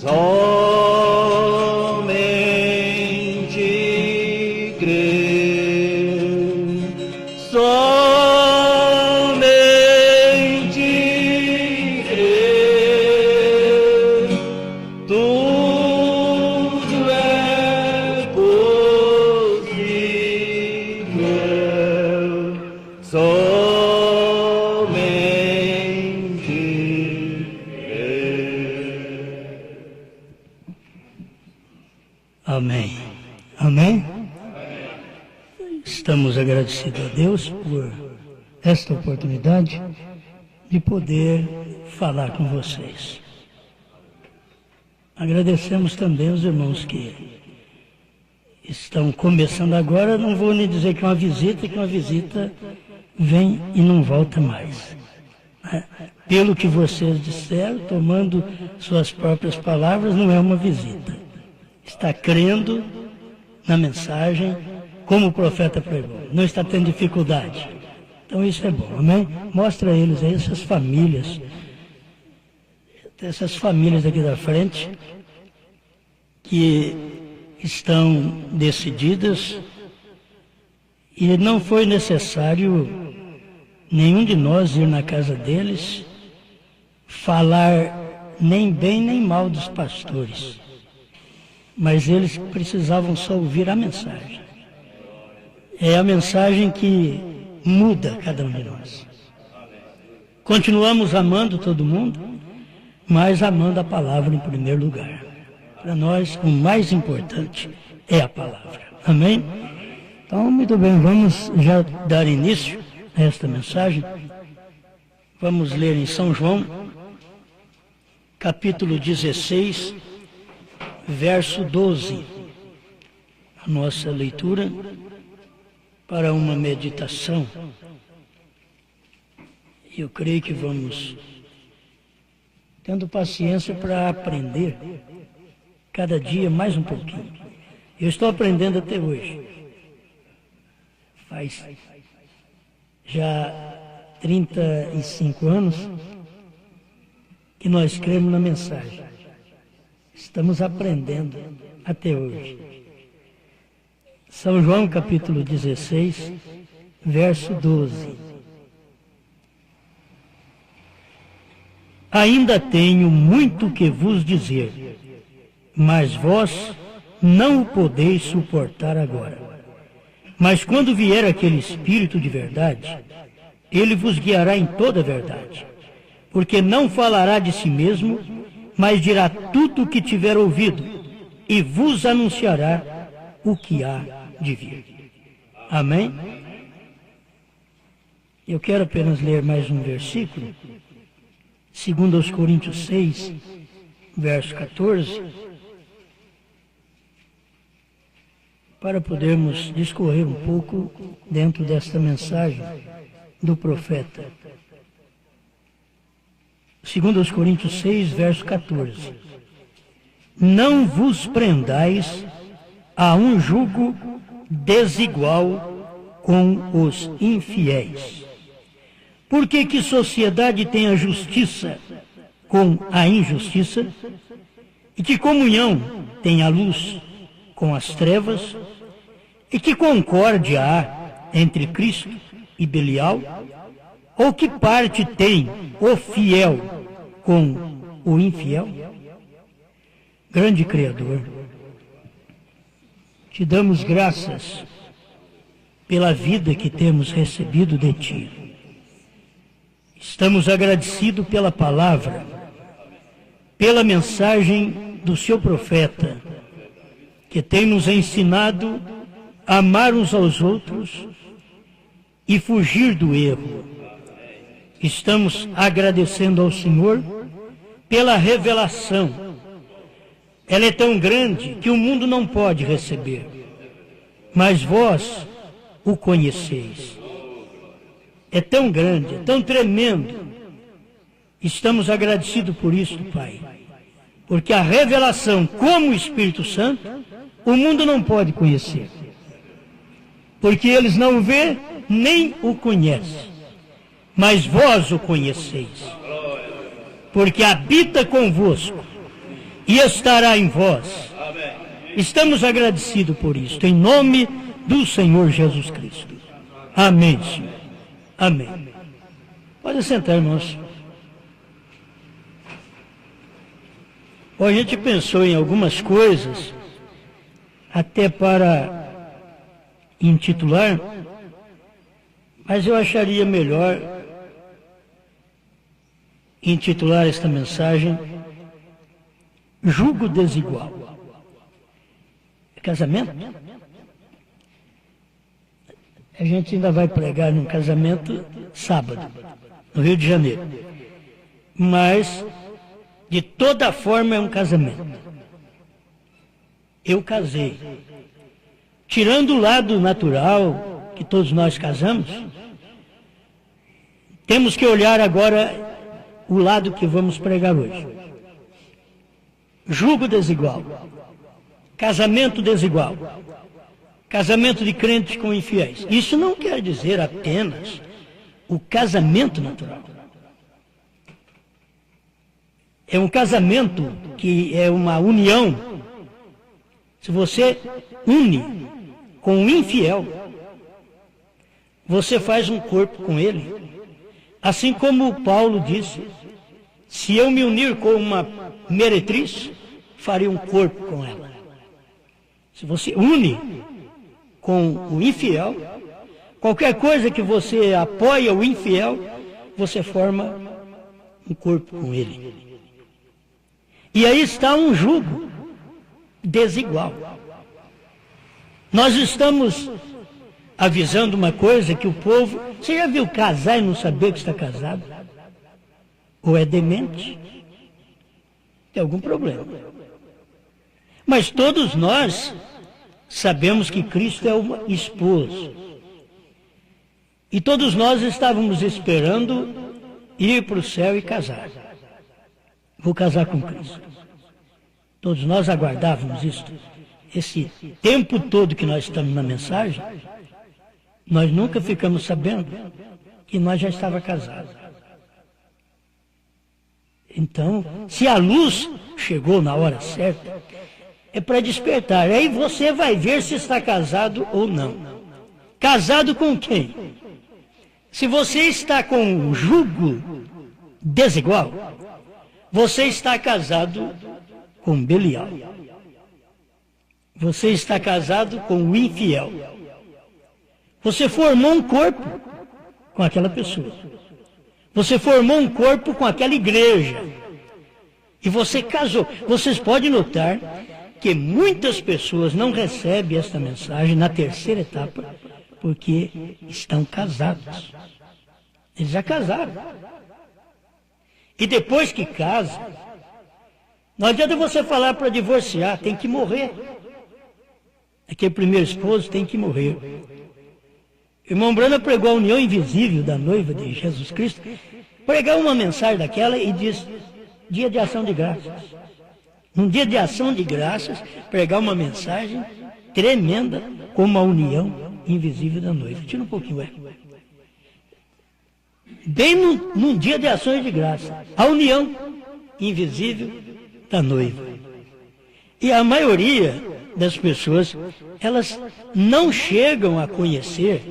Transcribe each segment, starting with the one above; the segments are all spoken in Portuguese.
Somente crer, somente crer, tudo é possível. Somente crer. Amém. Amém? Estamos agradecidos a Deus por esta oportunidade de poder falar com vocês. Agradecemos também os irmãos que estão começando agora. Não vou nem dizer que é uma visita, que uma visita vem e não volta mais. Pelo que vocês disseram, tomando suas próprias palavras, não é uma visita. Está crendo na mensagem, como o profeta pregou. Não está tendo dificuldade. Então isso é bom, amém? Mostra a eles aí, essas famílias aqui da frente, que estão decididas, e não foi necessário nenhum de nós ir na casa deles falar nem bem nem mal dos pastores. Mas eles precisavam só ouvir a mensagem. É a mensagem que muda cada um de nós. Continuamos amando todo mundo, mas amando a palavra em primeiro lugar. Para nós, o mais importante é a palavra. Amém? Então, muito bem, vamos já dar início a esta mensagem. Vamos ler em São João, capítulo 16, verso 12, a nossa leitura para uma meditação. Eu creio que vamos tendo paciência para aprender cada dia mais um pouquinho. Eu estou aprendendo até hoje. Faz já 35 anos que nós cremos na mensagem. Estamos aprendendo até hoje. São João capítulo 16, verso 12. Ainda tenho muito que vos dizer, mas vós não o podeis suportar agora. Mas quando vier aquele Espírito de verdade, ele vos guiará em toda a verdade, porque não falará de si mesmo, mas dirá tudo o que tiver ouvido, e vos anunciará o que há de vir. Amém? Eu quero apenas ler mais um versículo, 2 Coríntios 6, verso 14, para podermos discorrer um pouco dentro desta mensagem do profeta. 2 Coríntios 6, verso 14. Não vos prendais a um jugo desigual com os infiéis. Porque que sociedade tem a justiça com a injustiça? E que comunhão tem a luz com as trevas? E que concórdia há entre Cristo e Belial? Ou que parte tem o fiel com o infiel? Grande Criador, te damos graças pela vida que temos recebido de Ti. Estamos agradecidos pela palavra, pela mensagem do Seu profeta, que tem nos ensinado a amar uns aos outros e fugir do erro. Estamos agradecendo ao Senhor pela revelação. Ela é tão grande que o mundo não pode receber, mas vós o conheceis. É tão grande, é tão tremendo. Estamos agradecidos por isso, Pai, porque a revelação, como o Espírito Santo, o mundo não pode conhecer, porque eles não vê nem o conhecem, mas vós o conheceis, porque habita convosco e estará em vós. Estamos agradecidos por isso, em nome do Senhor Jesus Cristo. Amém, Senhor. Amém. Pode sentar, irmãos. Bom, a gente pensou em algumas coisas, até para intitular, mas eu acharia melhor intitular esta mensagem Jugo Desigual. Casamento? A gente ainda vai pregar num casamento sábado, no Rio de Janeiro. Mas, de toda forma, é um casamento. Eu casei. Tirando o lado natural, que todos nós casamos, temos que olhar agora o lado que vamos pregar hoje. Jugo desigual. Casamento desigual. Casamento de crentes com infiéis. Isso não quer dizer apenas o casamento natural. É um casamento que é uma união. Se você une com um infiel, você faz um corpo com ele. Assim como Paulo disse, se eu me unir com uma meretriz, farei um corpo com ela. Se você une com o infiel, qualquer coisa que você apoia o infiel, você forma um corpo com ele. E aí está um jugo desigual. Nós estamos avisando uma coisa que o povo... Você já viu casar e não saber que está casado? Ou é demente? Tem algum problema. Mas todos nós sabemos que Cristo é o esposo. E todos nós estávamos esperando ir para o céu e casar. Vou casar com Cristo. Todos nós aguardávamos isso. Esse tempo todo que nós estamos na mensagem, nós nunca ficamos sabendo que nós já estávamos casados. Então, se a luz chegou na hora certa, é para despertar. Aí você vai ver se está casado ou não. Casado com quem? Se você está com um jugo desigual, você está casado com Belial. Você está casado com o infiel. Você formou um corpo com aquela pessoa. Você formou um corpo com aquela igreja. E você casou. Vocês podem notar que muitas pessoas não recebem esta mensagem na terceira etapa porque estão casados. Eles já casaram. E depois que casa, não adianta você falar para divorciar, tem que morrer. Aquele primeiro esposo tem que morrer. O irmão Brana pregou a união invisível da noiva de Jesus Cristo. Pregar uma mensagem daquela e diz, dia de ação de graças. Num dia de ação de graças, pregar uma mensagem tremenda como a união invisível da noiva. Tira um pouquinho, bem num dia de ações de graça, a união invisível da noiva. E a maioria das pessoas, elas não chegam a conhecer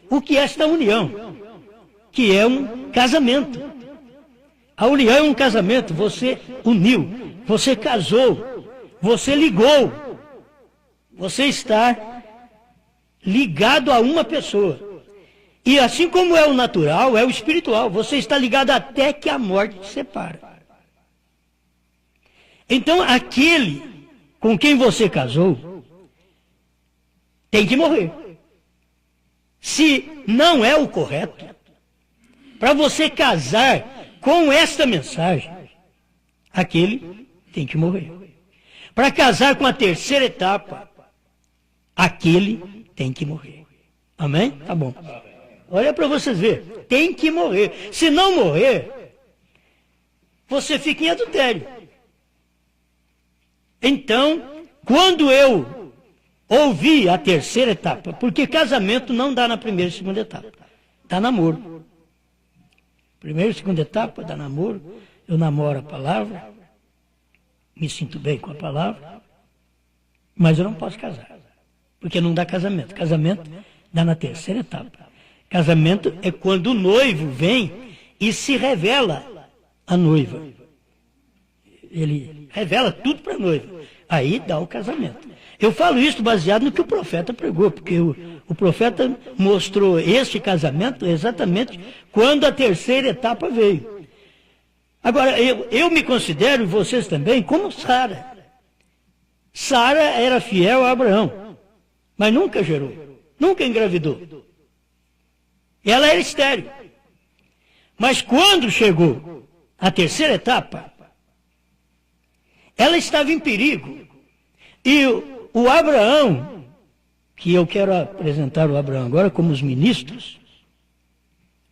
o que é esta união, que é um casamento. A união é um casamento, você uniu, você casou, você ligou, você está ligado a uma pessoa. E assim como é o natural, é o espiritual. Você está ligado até que a morte te separa. Então, aquele com quem você casou tem que morrer. Se não é o correto, para você casar com esta mensagem, aquele tem que morrer. Para casar com a terceira etapa, aquele tem que morrer. Amém? Tá bom. Olha para vocês verem, tem que morrer. Se não morrer, você fica em adultério. Então, quando eu ouvi a terceira etapa, porque casamento não dá na primeira e segunda etapa, dá namoro. Primeira e segunda etapa dá namoro, eu namoro a palavra, me sinto bem com a palavra, mas eu não posso casar, porque não dá casamento. Casamento dá na terceira etapa. Casamento é quando o noivo vem e se revela a noiva. Ele revela tudo para a noiva. Aí dá o casamento. Eu falo isso baseado no que o profeta pregou, porque o profeta mostrou este casamento exatamente quando a terceira etapa veio. Agora, eu me considero, e vocês também, como Sara. Sara era fiel a Abraão, mas nunca gerou, nunca engravidou. Ela era estéril. Mas quando chegou a terceira etapa, ela estava em perigo. E o Abraão, que eu quero apresentar o Abraão agora como os ministros,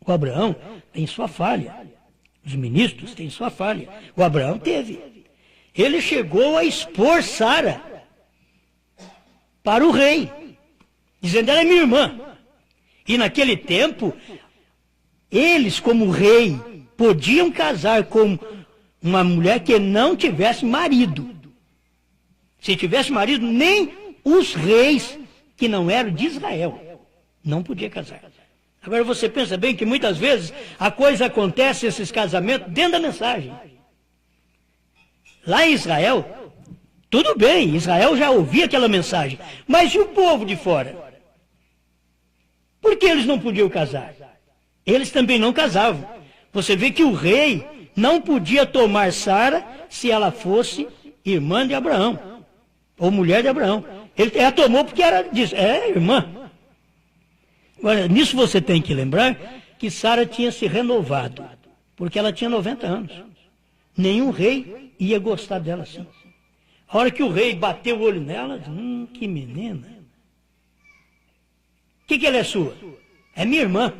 o Abraão tem sua falha. Os ministros têm sua falha. O Abraão teve. Ele chegou a expor Sara para o rei, dizendo: ela é minha irmã. E naquele tempo, eles, como rei, podiam casar com uma mulher que não tivesse marido. Se tivesse marido, nem os reis que não eram de Israel não podia casar. Agora você pensa bem que muitas vezes a coisa acontece, esses casamentos, dentro da mensagem. Lá em Israel, tudo bem, Israel já ouvia aquela mensagem, mas e o povo de fora? Por que eles não podiam casar? Eles também não casavam. Você vê que o rei não podia tomar Sara se ela fosse irmã de Abraão, ou mulher de Abraão. Ela tomou porque disse, irmã. Agora, nisso você tem que lembrar que Sara tinha se renovado, porque ela tinha 90 anos. Nenhum rei ia gostar dela assim. A hora que o rei bateu o olho nela, disse, que menina. O que ela é sua? É minha irmã.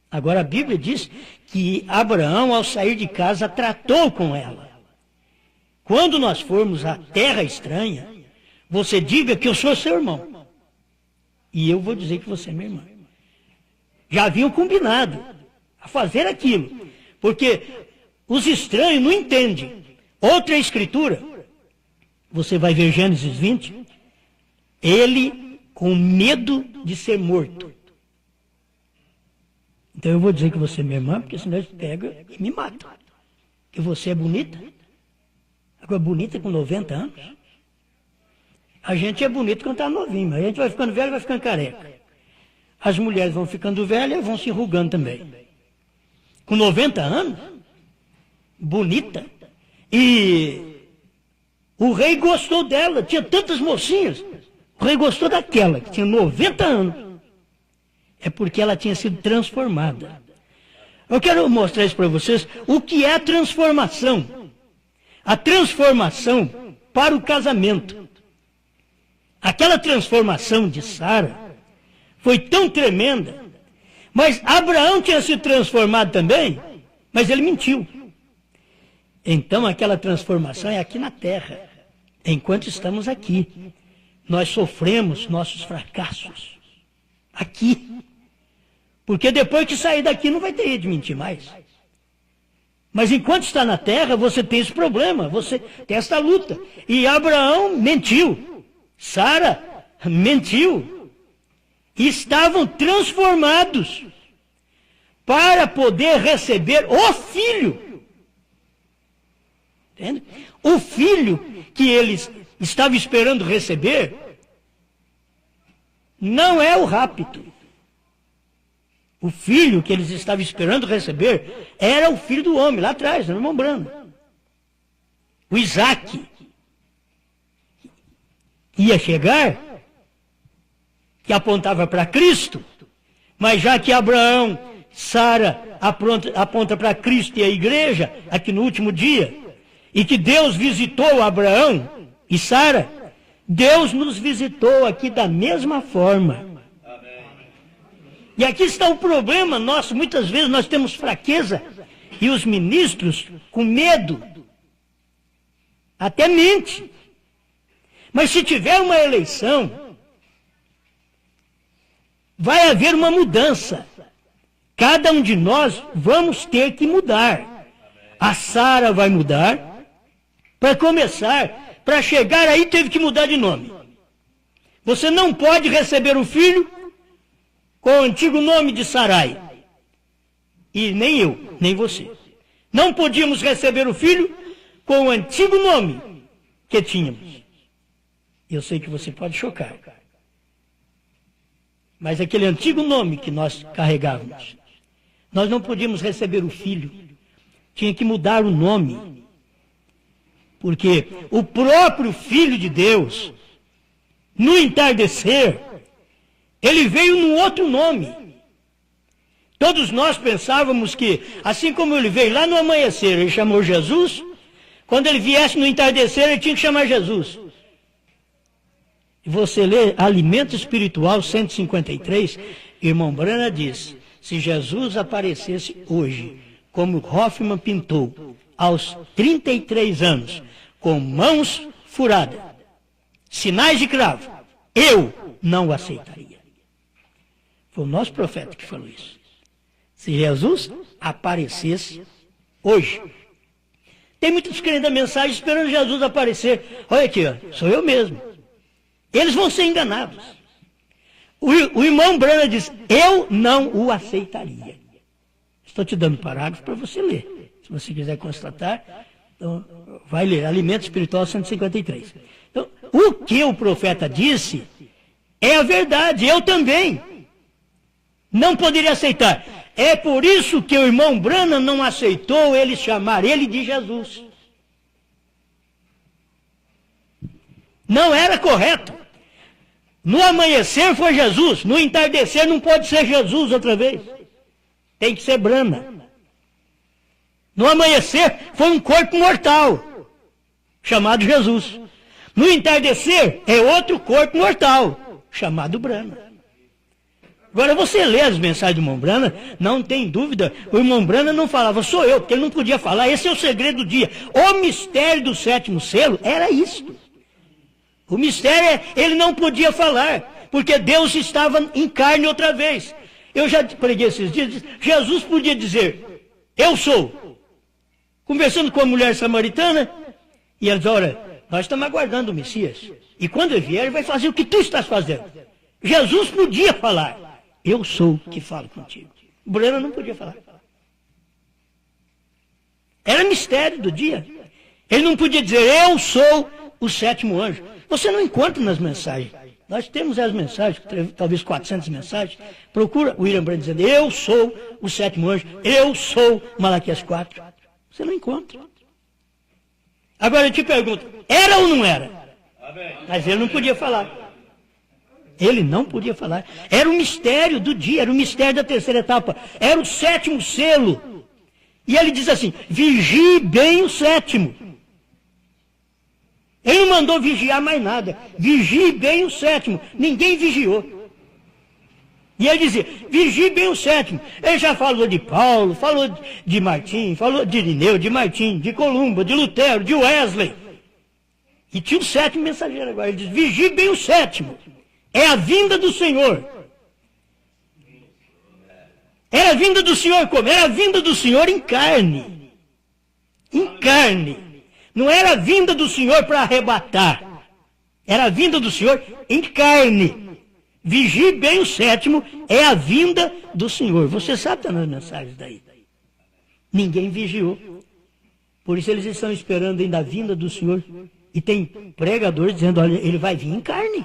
Agora a Bíblia diz que Abraão, ao sair de casa, tratou com ela. Quando nós formos à terra estranha, você diga que eu sou seu irmão. E eu vou dizer que você é minha irmã. Já haviam combinado a fazer aquilo. Porque os estranhos não entendem. Outra escritura, você vai ver Gênesis 20, ele com medo de ser morto. Então eu vou dizer que você é minha irmã, porque senão eles pegam e me matam. Que você é bonita. Agora, bonita com 90 anos. A gente é bonito quando está novinho, mas a gente vai ficando velho e vai ficando careca. As mulheres vão ficando velhas e vão se enrugando também. Com 90 anos, bonita. E o rei gostou dela, tinha tantas mocinhas. O rei gostou daquela, que tinha 90 anos. É porque ela tinha sido transformada. Eu quero mostrar isso para vocês, o que é a transformação. A transformação para o casamento. Aquela transformação de Sara foi tão tremenda, mas Abraão tinha sido transformado também, mas ele mentiu. Então aquela transformação é aqui na terra, enquanto estamos aqui. Nós sofremos nossos fracassos aqui. Porque depois que sair daqui não vai ter jeito de mentir mais. Mas enquanto está na terra, você tem esse problema, você tem essa luta. E Abraão mentiu, Sara mentiu. E estavam transformados para poder receber o filho. Entende? O filho que eles estavam esperando receber não é o rapto. O filho que eles estavam esperando receber era o filho do homem, lá atrás, no irmão Brando. O Isaac ia chegar, que apontava para Cristo, mas já que Abraão, Sara aponta para Cristo e a igreja, aqui no último dia, e que Deus visitou Abraão e Sara, Deus nos visitou aqui da mesma forma. E aqui está o problema nosso, muitas vezes nós temos fraqueza, e os ministros com medo, até mente. Mas se tiver uma eleição, vai haver uma mudança. Cada um de nós vamos ter que mudar. A Sara vai mudar, Para começar, para chegar aí, teve que mudar de nome. Você não pode receber o filho com o antigo nome de Sarai. E nem eu, nem você. Não podíamos receber o filho com o antigo nome que tínhamos. Eu sei que você pode chocar. Mas aquele antigo nome que nós carregávamos, nós não podíamos receber o filho. Tinha que mudar o nome. Porque o próprio Filho de Deus, no entardecer, ele veio num outro nome. Todos nós pensávamos que, assim como ele veio lá no amanhecer, ele chamou Jesus, quando ele viesse no entardecer, ele tinha que chamar Jesus. E você lê Alimento Espiritual 153, irmão Brana diz, se Jesus aparecesse hoje, como Hoffman pintou, aos 33 anos, com mãos furadas, sinais de cravo, eu não o aceitaria. Foi o nosso profeta que falou isso. Se Jesus aparecesse hoje. Tem muitos crentes da mensagem esperando Jesus aparecer. Olha aqui, ó, sou eu mesmo. Eles vão ser enganados. O irmão Brana diz, eu não o aceitaria. Estou te dando parágrafo para você ler. Se você quiser constatar, então, vai ler. Alimento Espiritual 153. Então, o que o profeta disse é a verdade. Eu também não poderia aceitar. É por isso que o irmão Brana não aceitou ele chamar ele de Jesus. Não era correto. No amanhecer foi Jesus, no entardecer não pode ser Jesus outra vez. Tem que ser Brana. No amanhecer foi um corpo mortal, chamado Jesus. No entardecer é outro corpo mortal, chamado Brana. Agora você lê as mensagens do irmão Brana, não tem dúvida, o irmão Brana não falava, sou eu, porque ele não podia falar, esse é o segredo do dia. O mistério do sétimo selo era isto. O mistério é, ele não podia falar, porque Deus estava em carne outra vez. Eu já preguei esses dias, Jesus podia dizer, eu sou. Conversando com a mulher samaritana, e ela diz, olha, nós estamos aguardando o Messias. E quando ele vier, ele vai fazer o que tu estás fazendo. Jesus podia falar, eu sou que falo contigo. Brana não podia falar. Era mistério do dia. Ele não podia dizer, eu sou o sétimo anjo. Você não encontra nas mensagens. Nós temos as mensagens, talvez 400 mensagens. Procura o William Brandt dizendo, eu sou o sétimo anjo, eu sou Malaquias 4. Você não encontra. Agora eu te pergunto, era ou não era? Mas ele não podia falar. Ele não podia falar. Era o mistério do dia, era o mistério da terceira etapa. Era o sétimo selo. E ele diz assim, vigie bem o sétimo. Ele não mandou vigiar mais nada. Vigie bem o sétimo. Ninguém vigiou. E ele dizia, vigie bem o sétimo. Ele já falou de Paulo, falou de Martim, falou de Irineu, de Martim, de Columba, de Lutero, de Wesley. E tinha o sétimo mensageiro agora. Ele diz, vigie bem o sétimo. É a vinda do Senhor. Era a vinda do Senhor como? Era a vinda do Senhor em carne. Em carne. Não era a vinda do Senhor para arrebatar. Era a vinda do Senhor em carne. Vigie bem o sétimo, é a vinda do Senhor. Você sabe, está nas mensagens daí. Ninguém vigiou. Por isso eles estão esperando ainda a vinda do Senhor. E tem pregadores dizendo, olha, ele vai vir em carne.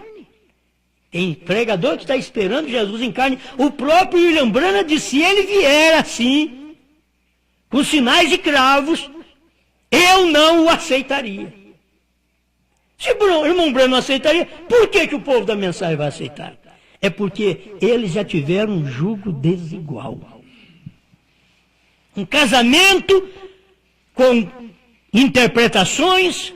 Tem pregador que está esperando Jesus em carne. O próprio William Branham disse, se ele vier assim, com sinais de cravos, eu não o aceitaria. Se o irmão Branham não aceitaria, por que o povo da mensagem vai aceitar? É porque eles já tiveram um jugo desigual. Um casamento com interpretações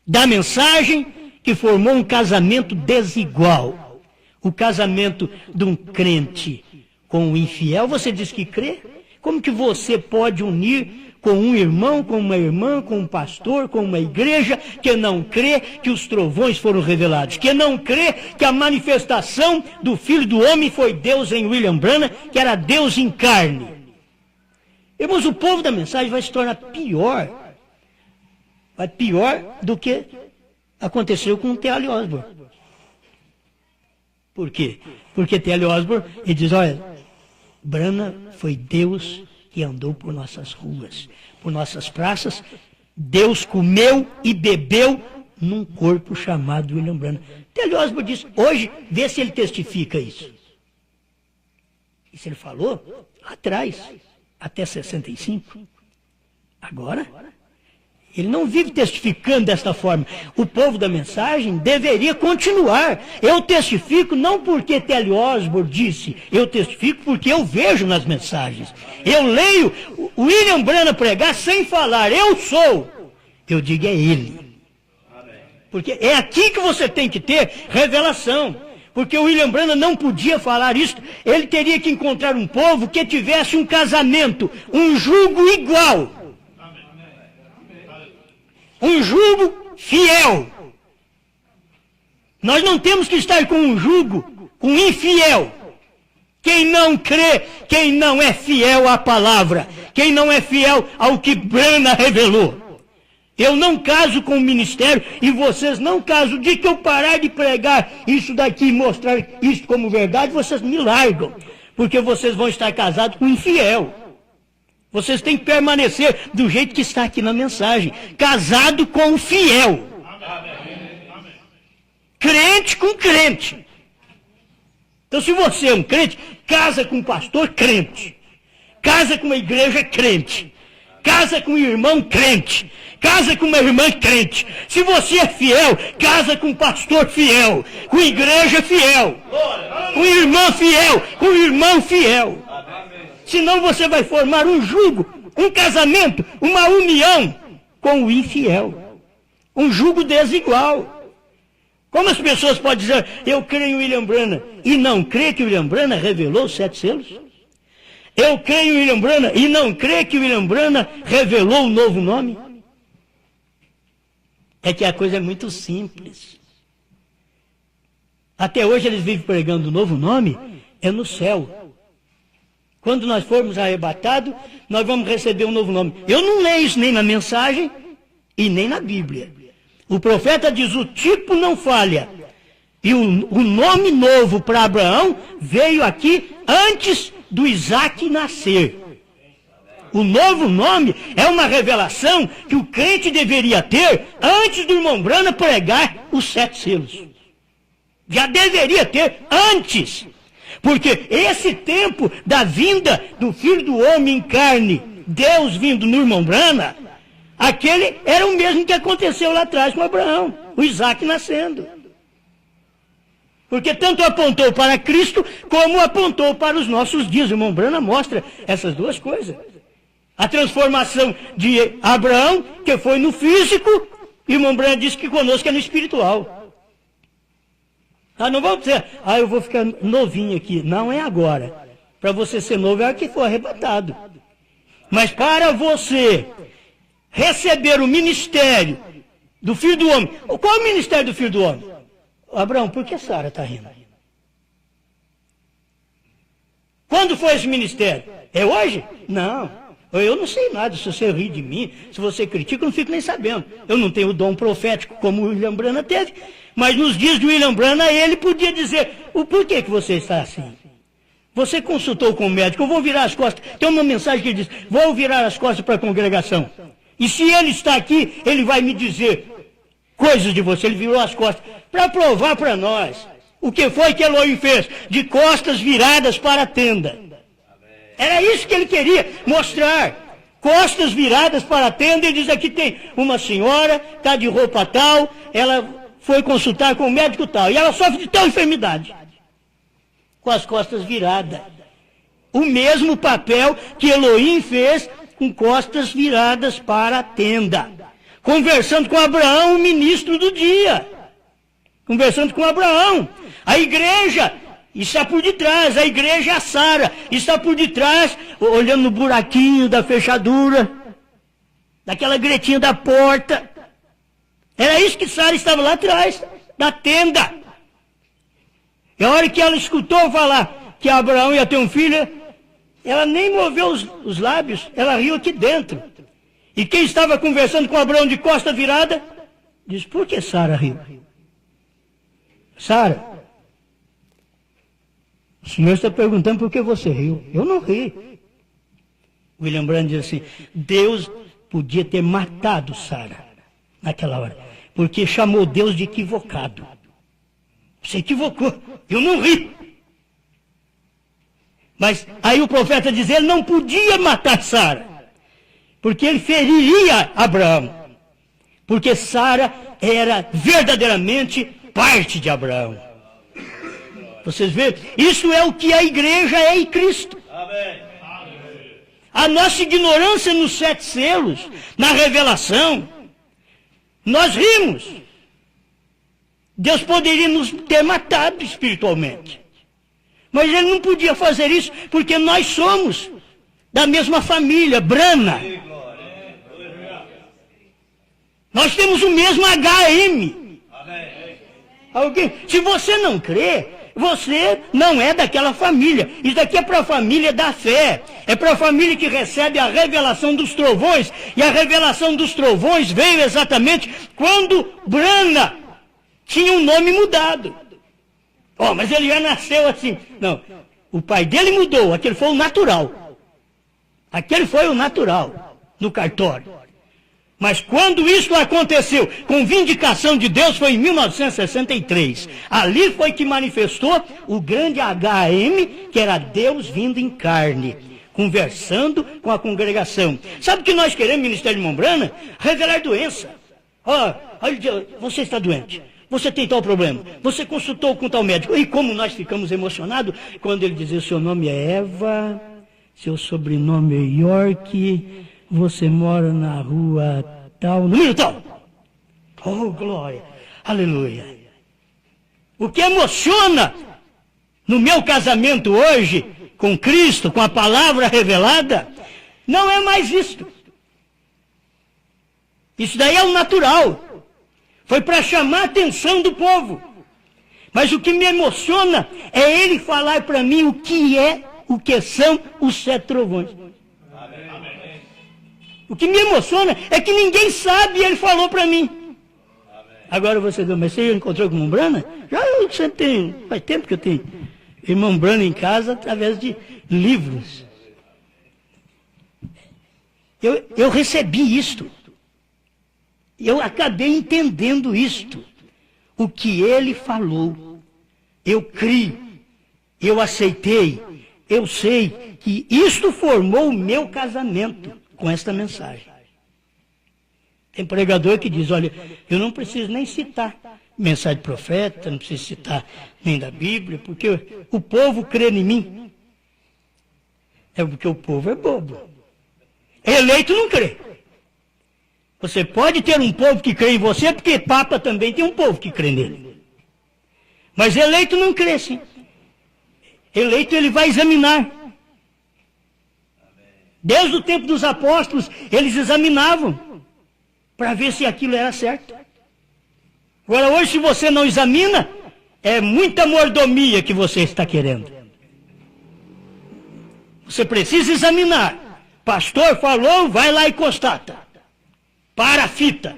da mensagem que formou um casamento desigual. O casamento de um crente com um infiel, você diz que crê? Como que você pode unir com um irmão, com uma irmã, com um pastor, com uma igreja que não crê que os trovões foram revelados, que não crê que a manifestação do Filho do Homem foi Deus em William Branham, que era Deus em carne? Irmãos, o povo da mensagem vai se tornar pior. Vai pior do que aconteceu com o T.L. Osborne. Por quê? Porque T.L. Osborne, ele diz, olha, Branham foi Deus que andou por nossas ruas, por nossas praças. Deus comeu e bebeu num corpo chamado William Branham. T.L. Osborne diz, hoje, vê se ele testifica isso. Isso ele falou lá atrás, até 65. Agora, ele não vive testificando desta forma. O povo da mensagem deveria continuar. Eu testifico não porque T.L. Osborne disse, eu testifico porque eu vejo nas mensagens. Eu leio o William Branham pregar sem falar, eu sou. Eu digo, é ele. Porque é aqui que você tem que ter revelação. Porque o William Branham não podia falar isso. Ele teria que encontrar um povo que tivesse um casamento, um jugo igual. Um jugo fiel. Nós não temos que estar com um jugo, com um infiel. Quem não crê, quem não é fiel à palavra, quem não é fiel ao que Branham revelou. Eu não caso com o ministério e vocês não casam. De que eu parar de pregar isso daqui e mostrar isso como verdade, vocês me largam. Porque vocês vão estar casados com um infiel. Vocês têm que permanecer do jeito que está aqui na mensagem. Casado com o fiel. Crente com crente. Então se você é um crente, casa com um pastor crente. Casa com uma igreja crente. Casa com um irmão crente. Casa com uma irmã crente. Se você é fiel, casa com um pastor fiel. Com igreja fiel. Com irmã fiel. Com irmão fiel. Senão você vai formar um jugo, um casamento, uma união com o infiel. Um jugo desigual. Como as pessoas podem dizer, eu creio em William Branham, e não crê que William Branham revelou os 7 selos? Eu creio em William Branham, e não crê que William Branham revelou o novo nome? É que a coisa é muito simples. Até hoje eles vivem pregando o novo nome, é no céu. Quando nós formos arrebatados, nós vamos receber um novo nome. Eu não leio isso nem na mensagem e nem na Bíblia. O profeta diz, o tipo não falha. E o nome novo para Abraão veio aqui antes do Isaac nascer. O novo nome é uma revelação que o crente deveria ter antes do irmão Branham pregar os 7 selos. Já deveria ter antes. Porque esse tempo da vinda do Filho do Homem em carne, Deus vindo no irmão Branham, aquele era o mesmo que aconteceu lá atrás com Abraão, o Isaac nascendo. Porque tanto apontou para Cristo, como apontou para os nossos dias. O irmão Branham mostra essas duas coisas. A transformação de Abraão, que foi no físico, e o irmão Branham disse que conosco é no espiritual. Não vamos dizer, eu vou ficar novinho aqui. Não é agora. Para você ser novo é a hora que for arrebatado. Mas para você receber o ministério do Filho do Homem. Qual é o ministério do Filho do Homem? Abraão, por que Sara está rindo? Quando foi esse ministério? É hoje? Não. Eu não sei nada. Se você ri de mim, se você critica, eu não fico nem sabendo. Eu não tenho o dom profético como o William Branham teve. Mas nos dias de William Branham, ele podia dizer, o porquê que você está assim? Você consultou com o médico, eu vou virar as costas. Tem uma mensagem que diz, vou virar as costas para a congregação. E se ele está aqui, ele vai me dizer coisas de você. Ele virou as costas para provar para nós o que foi que Elohim fez, de costas viradas para a tenda. Era isso que ele queria mostrar. Costas viradas para a tenda, ele diz, aqui tem uma senhora, está de roupa tal, ela foi consultar com o médico tal, e ela sofre de tal enfermidade. Com as costas viradas. O mesmo papel que Elohim fez com costas viradas para a tenda. Conversando com Abraão, o ministro do dia. Conversando com Abraão. A igreja está por detrás, a igreja é a Sara, está por detrás, olhando no buraquinho da fechadura, daquela gretinha da porta. Era isso que Sara estava lá atrás, da tenda. E a hora que ela escutou falar que Abraão ia ter um filho, ela nem moveu os lábios, ela riu aqui dentro. E quem estava conversando com Abraão de costa virada, diz, por que Sara riu? Sara, o Senhor está perguntando por que você riu. Eu não ri. William Branham diz assim, Deus podia ter matado Sara naquela hora, porque chamou Deus de equivocado. Você equivocou, eu não ri. Mas aí o profeta diz, ele não podia matar Sara, porque ele feriria Abraão. Porque Sara era verdadeiramente parte de Abraão. Vocês veem? Isso é o que a igreja é em Cristo. A nossa ignorância nos 7 selos, na revelação, nós rimos. Deus poderia nos ter matado espiritualmente. Mas ele não podia fazer isso, porque nós somos da mesma família, Brana. Nós temos o mesmo HM. Alguém? Se você não crê, você não é daquela família. Isso daqui é para a família da fé. É para a família que recebe a revelação dos trovões. E a revelação dos trovões veio exatamente quando Brana tinha um nome mudado. Oh, mas ele já nasceu assim. Não, o pai dele mudou. Aquele foi o natural. Aquele foi o natural no cartório. Mas quando isso aconteceu, com vindicação de Deus, foi em 1963. Ali foi que manifestou o grande HM, que era Deus vindo em carne, conversando com a congregação. Sabe o que nós queremos, Ministério de Mombrana? Revelar doença. Você está doente. Você tem tal problema. Você consultou com tal médico. E como nós ficamos emocionados quando ele dizia, seu nome é Eva, seu sobrenome é York, você mora na rua tal, número tal. Oh, glória. Aleluia. O que emociona no meu casamento hoje, com Cristo, com a palavra revelada, não é mais isto. Isso daí é o natural. Foi para chamar a atenção do povo. Mas o que me emociona é ele falar para mim o que são os 7 trovões. O que me emociona é que ninguém sabe e ele falou para mim. Agora você diz, mas você encontrou com o irmão Brana? Já eu sempre tenho, faz tempo que eu tenho irmão Brana em casa através de livros. Eu recebi isto. Eu acabei entendendo isto. O que ele falou. Eu criei. Eu aceitei. Eu sei que isto formou o meu casamento com esta mensagem. Tem pregador que diz, olha, eu não preciso nem citar mensagem de profeta, não preciso citar nem da Bíblia, porque o povo crê em mim. É porque o povo é bobo. Eleito não crê. Você pode ter um povo que crê em você, porque Papa também tem um povo que crê nele. Mas eleito não crê, sim. Eleito ele vai examinar. Desde o tempo dos apóstolos, eles examinavam para ver se aquilo era certo. Agora hoje, se você não examina, é muita mordomia que você está querendo. Você precisa examinar. Pastor falou, vai lá e constata. Para a fita.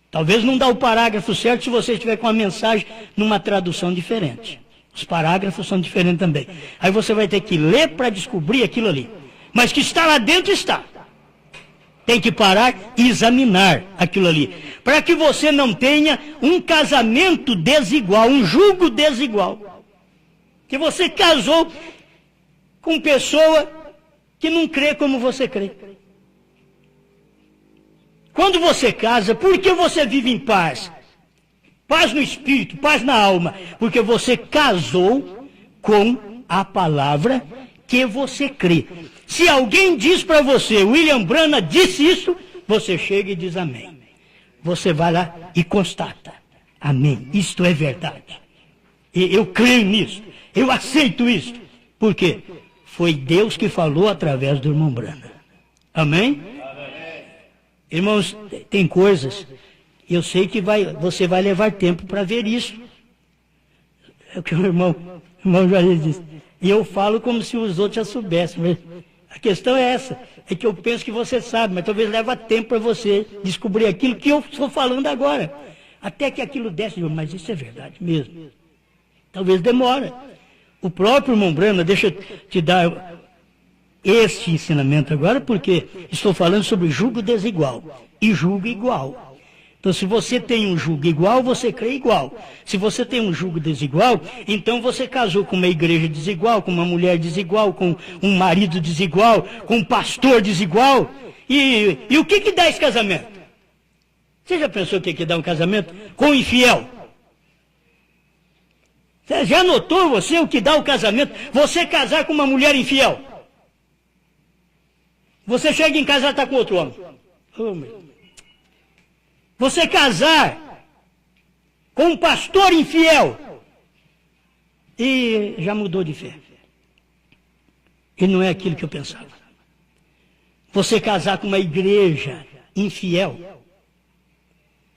Talvez não dá o parágrafo certo se você estiver com a mensagem numa tradução diferente. Os parágrafos são diferentes também. Aí você vai ter que ler para descobrir aquilo ali. Mas que está lá dentro, está. Tem que parar e examinar aquilo ali. Para que você não tenha um casamento desigual, um jugo desigual. Que você casou com pessoa que não crê como você crê. Quando você casa, por que você vive em paz? Paz no espírito, paz na alma. Porque você casou com a palavra que você crê. Se alguém diz para você, William Brana disse isso, você chega e diz amém. Você vai lá e constata. Amém. Isto é verdade. Eu creio nisso. Eu aceito isso. Por quê? Foi Deus que falou através do irmão Brana. Amém? Irmãos, tem coisas, eu sei que você vai levar tempo para ver isso. É o que o irmão Jair disse. E eu falo como se os outros já soubessem. Mas A questão é essa, é que eu penso que você sabe, mas talvez leva tempo para você descobrir aquilo que eu estou falando agora. Até que aquilo desce, mas isso é verdade mesmo. Talvez demore. O próprio irmão Brana, deixa eu te dar este ensinamento agora, porque estou falando sobre jugo desigual e jugo igual. Então, se você tem um jugo igual, você crê igual. Se você tem um jugo desigual, então você casou com uma igreja desigual, com uma mulher desigual, com um marido desigual, com um pastor desigual. E o que dá esse casamento? Você já pensou o que dá um casamento com um infiel? Você já notou você o que dá o casamento? Você casar com uma mulher infiel. Você chega em casa e ela está com outro homem. Oh, meu. Você casar com um pastor infiel e já mudou de fé. E não é aquilo que eu pensava. Você casar com uma igreja infiel,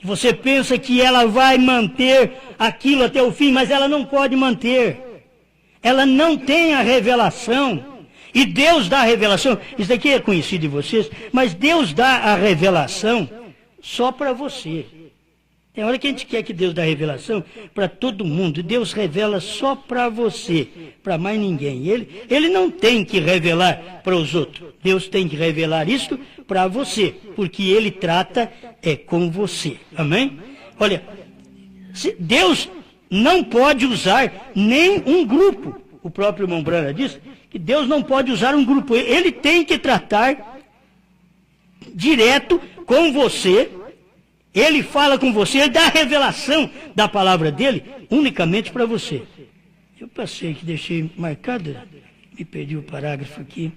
você pensa que ela vai manter aquilo até o fim, mas ela não pode manter. Ela não tem a revelação. E Deus dá a revelação. Isso aqui é conhecido de vocês, mas Deus dá a revelação só para você. Tem hora que a gente quer que Deus dê a revelação para todo mundo. Deus revela só para você, para mais ninguém. Ele não tem que revelar para os outros. Deus tem que revelar isso para você, porque Ele trata com você. Amém? Olha, Deus não pode usar nem um grupo. O próprio irmão Brana disse que Deus não pode usar um grupo. Ele tem que tratar direto com você. Ele fala com você, ele dá a revelação da palavra dele unicamente para você. Eu passei que deixei marcado, me perdi o parágrafo aqui.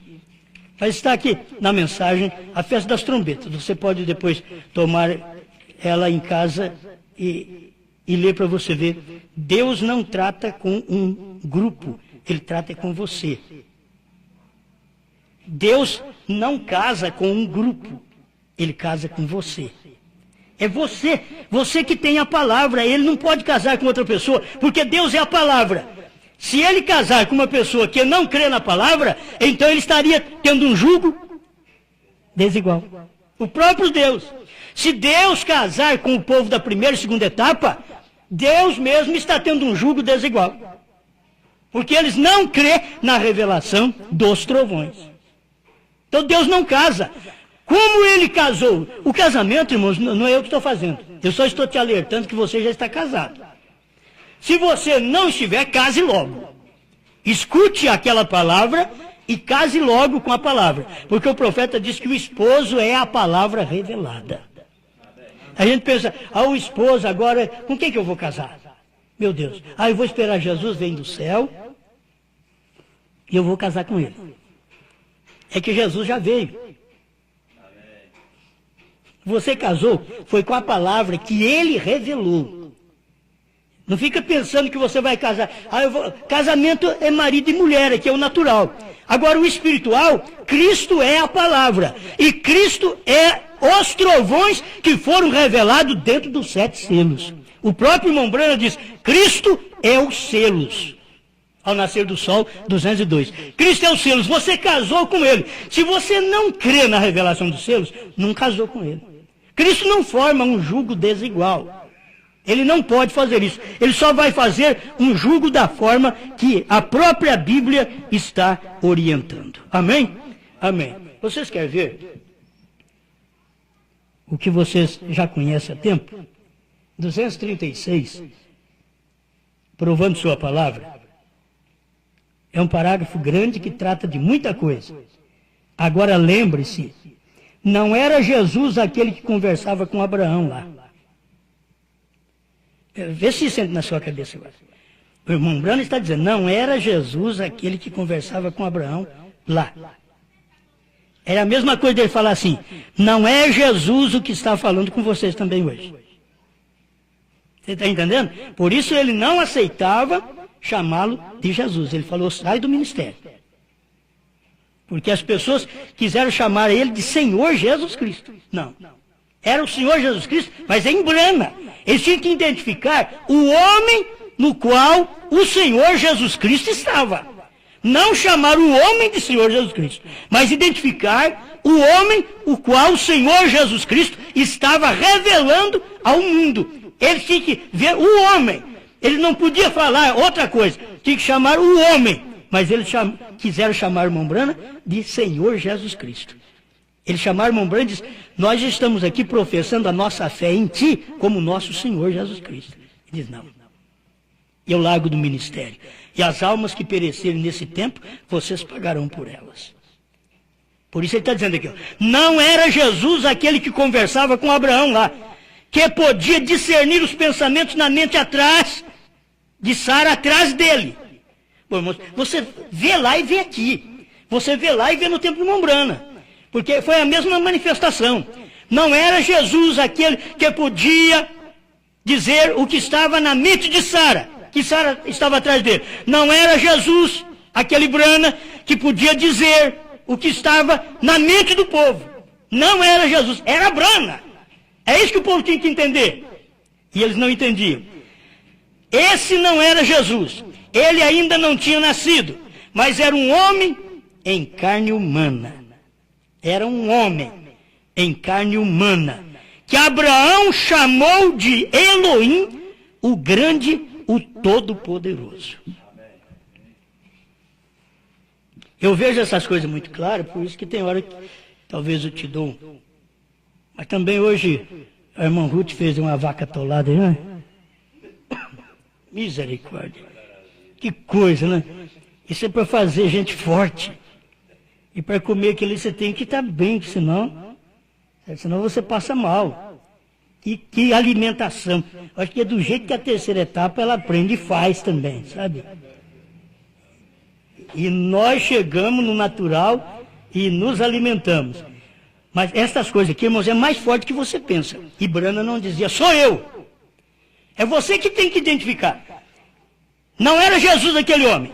Mas está aqui na mensagem, a festa das trombetas. Você pode depois tomar ela em casa e ler para você ver. Deus não trata com um grupo, ele trata com você. Deus não casa com um grupo, ele casa com você. É você que tem a palavra, ele não pode casar com outra pessoa, porque Deus é a palavra. Se ele casar com uma pessoa que não crê na palavra, então ele estaria tendo um jugo desigual. O próprio Deus. Se Deus casar com o povo da primeira e segunda etapa, Deus mesmo está tendo um jugo desigual. Porque eles não crêem na revelação dos trovões. Então Deus não casa. Como ele casou? O casamento, irmãos, não é eu que estou fazendo. Eu só estou te alertando que você já está casado. Se você não estiver, case logo. Escute aquela palavra e case logo com a palavra. Porque o profeta diz que o esposo é a palavra revelada. A gente pensa, o esposo agora, com quem que eu vou casar? Meu Deus, eu vou esperar Jesus vir do céu e eu vou casar com ele. É que Jesus já veio. Você casou, foi com a palavra que ele revelou. Não fica pensando que você vai casar. Casamento é marido e mulher, que é o natural. Agora o espiritual, Cristo é a palavra. E Cristo é os trovões que foram revelados dentro dos 7 selos. O próprio irmão Brana diz, Cristo é os selos. Ao nascer do sol, 202. Cristo é os selos, você casou com ele. Se você não crê na revelação dos selos, não casou com ele. Cristo não forma um jugo desigual. Ele não pode fazer isso. Ele só vai fazer um jugo da forma que a própria Bíblia está orientando. Amém? Amém. Vocês querem ver o que vocês já conhecem há tempo? 236, provando sua palavra. É um parágrafo grande que trata de muita coisa. Agora lembre-se, não era Jesus aquele que conversava com Abraão lá. Vê se isso entra na sua cabeça agora. O irmão Brana está dizendo, não era Jesus aquele que conversava com Abraão lá. É a mesma coisa dele falar assim, não é Jesus o que está falando com vocês também hoje. Você está entendendo? Por isso ele não aceitava chamá-lo de Jesus. Ele falou, sai do ministério. Porque as pessoas quiseram chamar ele de Senhor Jesus Cristo. Não. Era o Senhor Jesus Cristo, mas em Brana. Eles tinham que identificar o homem no qual o Senhor Jesus Cristo estava. Não chamar o homem de Senhor Jesus Cristo, mas identificar o homem o qual o Senhor Jesus Cristo estava revelando ao mundo. Ele tinha que ver o homem. Ele não podia falar outra coisa. Tinha que chamar o homem. Mas eles quiseram chamar o irmão Branham de Senhor Jesus Cristo. Eles chamaram o irmão Branham e disseram: nós estamos aqui professando a nossa fé em ti como nosso Senhor Jesus Cristo. Ele diz: não. Eu largo do ministério. E as almas que perecerem nesse tempo, vocês pagarão por elas. Por isso ele está dizendo aqui, ó, não era Jesus aquele que conversava com Abraão lá, que podia discernir os pensamentos na mente atrás, de Sara atrás dele. Bom, irmãos, você vê lá e vê aqui. Você vê lá e vê no tempo de Mombrana. Porque foi a mesma manifestação. Não era Jesus aquele que podia dizer o que estava na mente de Sara, que Sara estava atrás dele. Não era Jesus, aquele Brana, que podia dizer o que estava na mente do povo. Não era Jesus, era Brana. É isso que o povo tinha que entender. E eles não entendiam. Esse não era Jesus. Ele ainda não tinha nascido, mas era um homem em carne humana. Era um homem em carne humana, que Abraão chamou de Elohim, o grande, o todo-poderoso. Eu vejo essas coisas muito claras, por isso que tem hora que talvez eu te dou. Mas também hoje a irmã Ruth fez uma vaca atolada, né? Misericórdia. Que coisa, né? Isso é para fazer gente forte. E para comer aquilo você tem que estar bem, senão você passa mal. E que alimentação. Acho que é do jeito que a terceira etapa ela aprende e faz também, sabe? E nós chegamos no natural e nos alimentamos. Mas essas coisas aqui, irmãos, é mais forte que você pensa. E Brana não dizia: sou eu. É você que tem que identificar. Não era Jesus aquele homem.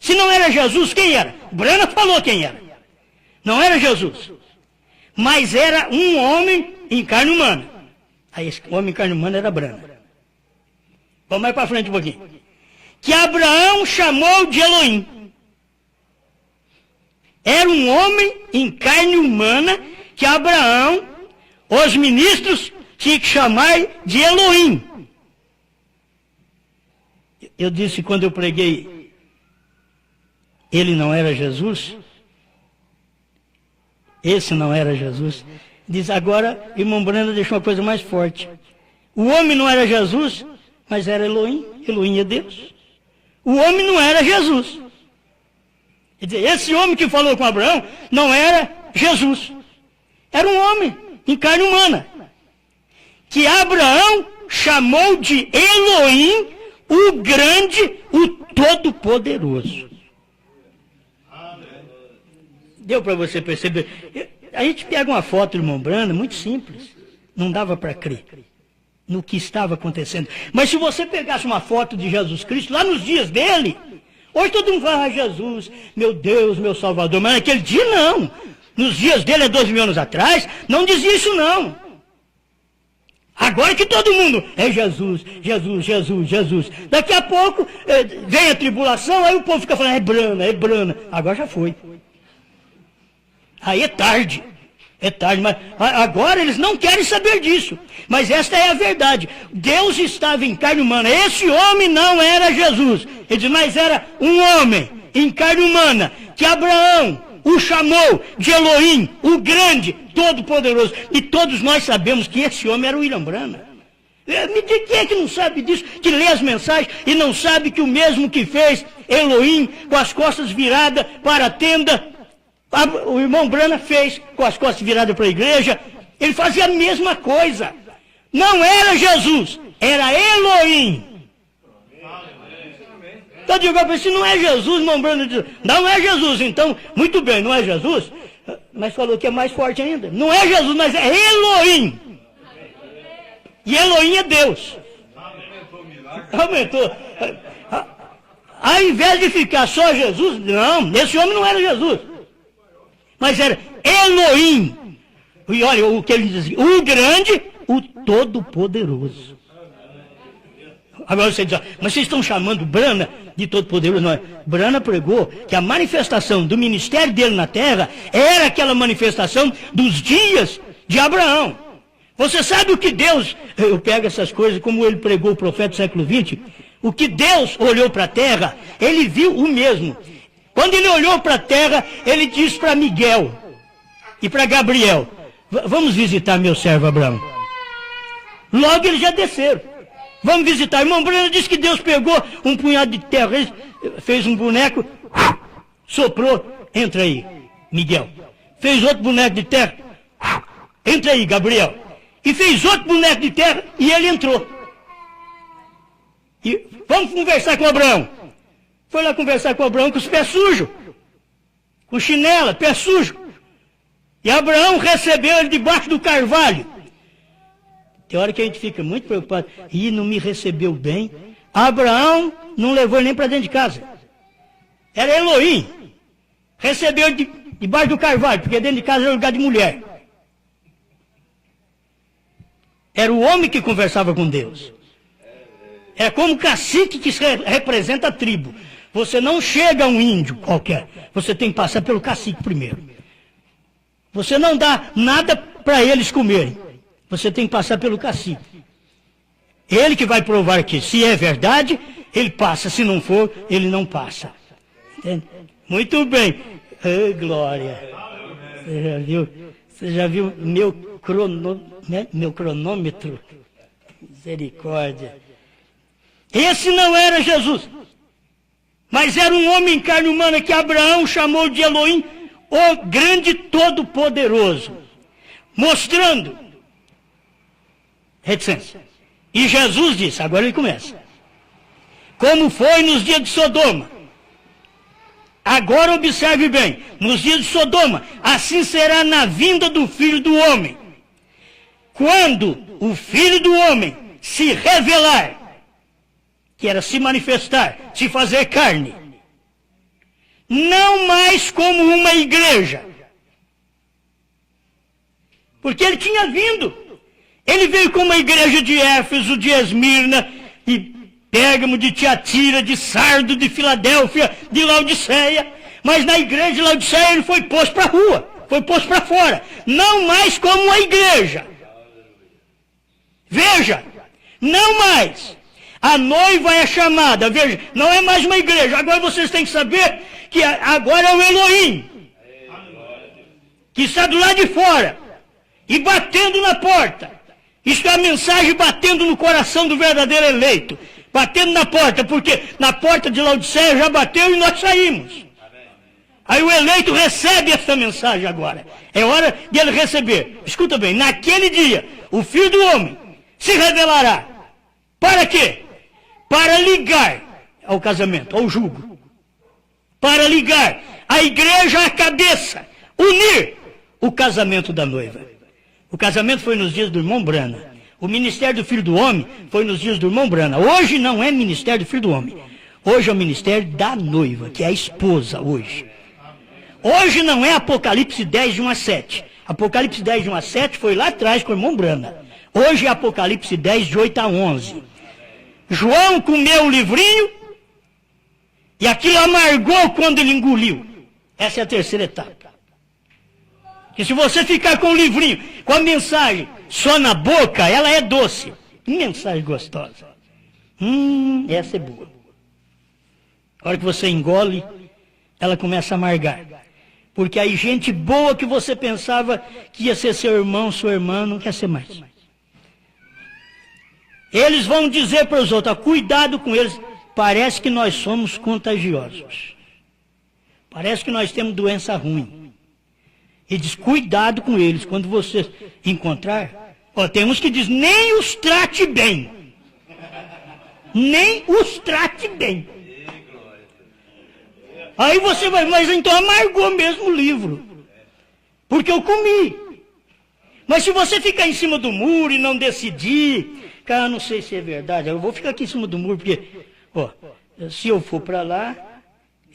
Se não era Jesus, quem era? Brana falou quem era. Não era Jesus. Mas era um homem em carne humana. Aí esse homem em carne humana era Brana. Vamos mais para frente um pouquinho. Que Abraão chamou de Elohim. Era um homem em carne humana que Abraão, os ministros, tinham que chamar de Elohim. Eu disse quando eu preguei, ele não era Jesus? Esse não era Jesus? Diz agora, irmão Branda deixou uma coisa mais forte. O homem não era Jesus, mas era Elohim. Elohim é Deus. O homem não era Jesus. Quer dizer, esse homem que falou com Abraão não era Jesus. Era um homem em carne humana. Que Abraão chamou de Elohim, o grande, o todo-poderoso. Deu para você perceber? A gente pega uma foto do irmão Brana, muito simples. Não dava para crer no que estava acontecendo. Mas se você pegasse uma foto de Jesus Cristo, lá nos dias dele, hoje todo mundo fala: ah, Jesus, meu Deus, meu Salvador. Mas naquele dia não. Nos dias dele, há 2000 anos atrás, não dizia isso não. Agora que todo mundo é Jesus, Jesus, Jesus, Jesus. Daqui a pouco vem a tribulação, aí o povo fica falando: é Brana, é Brana. Agora já foi. Aí é tarde, mas agora eles não querem saber disso. Mas esta é a verdade. Deus estava em carne humana. Esse homem não era Jesus. Ele diz: mas era um homem em carne humana, que Abraão o chamou de Elohim, o grande, todo-poderoso. E todos nós sabemos que esse homem era o William Branham. Me diga quem é que não sabe disso, que lê as mensagens e não sabe que o mesmo que fez Elohim com as costas viradas para a tenda, o irmão Branham fez com as costas viradas para a igreja. Ele fazia a mesma coisa. Não era Jesus, era Elohim. Então eu digo para ele: se não é Jesus, irmão Branham diz: não é Jesus. Então, muito bem, não é Jesus. Mas falou que é mais forte ainda. Não é Jesus, mas é Elohim. E Elohim é Deus. Aumentou. Ao invés de ficar só Jesus, não, esse homem não era Jesus. Mas era Elohim. E olha o que ele dizia: o grande, o todo-poderoso. Agora você diz, mas vocês estão chamando Brana de todo-poderoso? Não é? Brana pregou que a manifestação do ministério dele na terra era aquela manifestação dos dias de Abraão. Você sabe o que Deus, eu pego essas coisas como ele pregou o profeta do século XX, o que Deus olhou para a terra, ele viu o mesmo. Quando ele olhou para a terra, ele disse para Miguel e para Gabriel, vamos visitar meu servo Abraão. Logo eles já desceram. Vamos visitar. Irmão Breno disse que Deus pegou um punhado de terra, fez um boneco, soprou, entra aí, Miguel. Fez outro boneco de terra, entra aí, Gabriel. E fez outro boneco de terra e ele entrou. E vamos conversar com Abraão. Foi lá conversar com Abraão com os pés sujos, com chinela, pé sujo. E Abraão recebeu ele debaixo do carvalho. Tem hora que a gente fica muito preocupado. Ih, não me recebeu bem. Abraão não levou ele nem para dentro de casa. Era Elohim. Recebeu ele debaixo do carvalho, porque dentro de casa era lugar de mulher. Era o homem que conversava com Deus. É como o cacique que representa a tribo. Você não chega a um índio qualquer. Você tem que passar pelo cacique primeiro. Você não dá nada para eles comerem. Você tem que passar pelo cacique. Ele que vai provar que se é verdade, ele passa. Se não for, ele não passa. Entende? Muito bem. Oh, glória. Você já viu meu cronômetro? Misericórdia. Esse não era Jesus. Mas era um homem em carne humana que Abraão chamou de Elohim, o grande todo-poderoso. Mostrando reticência. E Jesus disse, agora ele começa. Como foi nos dias de Sodoma. Agora observe bem, nos dias de Sodoma, assim será na vinda do Filho do Homem. Quando o Filho do Homem se revelar, que era se manifestar, se fazer carne, não mais como uma igreja. Porque ele tinha vindo. Ele veio como a igreja de Éfeso, de Esmirna, de Pérgamo, de Tiatira, de Sardo, de Filadélfia, de Laodiceia. Mas na igreja de Laodiceia ele foi posto para a rua, foi posto para fora. Não mais como uma igreja. Veja, não mais. A noiva é chamada, veja, não é mais uma igreja. Agora vocês têm que saber que agora é o Elohim, que está do lado de fora e batendo na porta. Isto é a mensagem batendo no coração do verdadeiro eleito. Batendo na porta, porque na porta de Laodiceia já bateu e nós saímos. Aí o eleito recebe essa mensagem agora. É hora de ele receber. Escuta bem, naquele dia, o Filho do Homem se revelará. Para quê? Para ligar ao casamento, ao jugo. Para ligar a igreja à cabeça. Unir o casamento da noiva. O casamento foi nos dias do irmão Brana. O ministério do Filho do Homem foi nos dias do irmão Brana. Hoje não é ministério do Filho do Homem. Hoje é o ministério da noiva, que é a esposa hoje. Hoje não é Apocalipse 10, de 1 a 7. Apocalipse 10, de 1 a 7 foi lá atrás com o irmão Brana. Hoje é Apocalipse 10, de 8 a 11. João comeu o livrinho e aquilo amargou quando ele engoliu. Essa é a terceira etapa. Que se você ficar com o livrinho, com a mensagem só na boca, ela é doce. Mensagem gostosa. Essa é boa. A hora que você engole, ela começa a amargar. Porque aí gente boa que você pensava que ia ser seu irmão, sua irmã, não quer ser mais. Eles vão dizer para os outros, cuidado com eles. Parece que nós somos contagiosos. Parece que nós temos doença ruim. E diz, cuidado com eles. Quando você encontrar, tem uns que diz, nem os trate bem. Nem os trate bem. Aí você vai, mas então amargou mesmo o livro. Porque eu comi. Mas se você ficar em cima do muro e não decidir, cara, não sei se é verdade, eu vou ficar aqui em cima do muro, porque, se eu for para lá,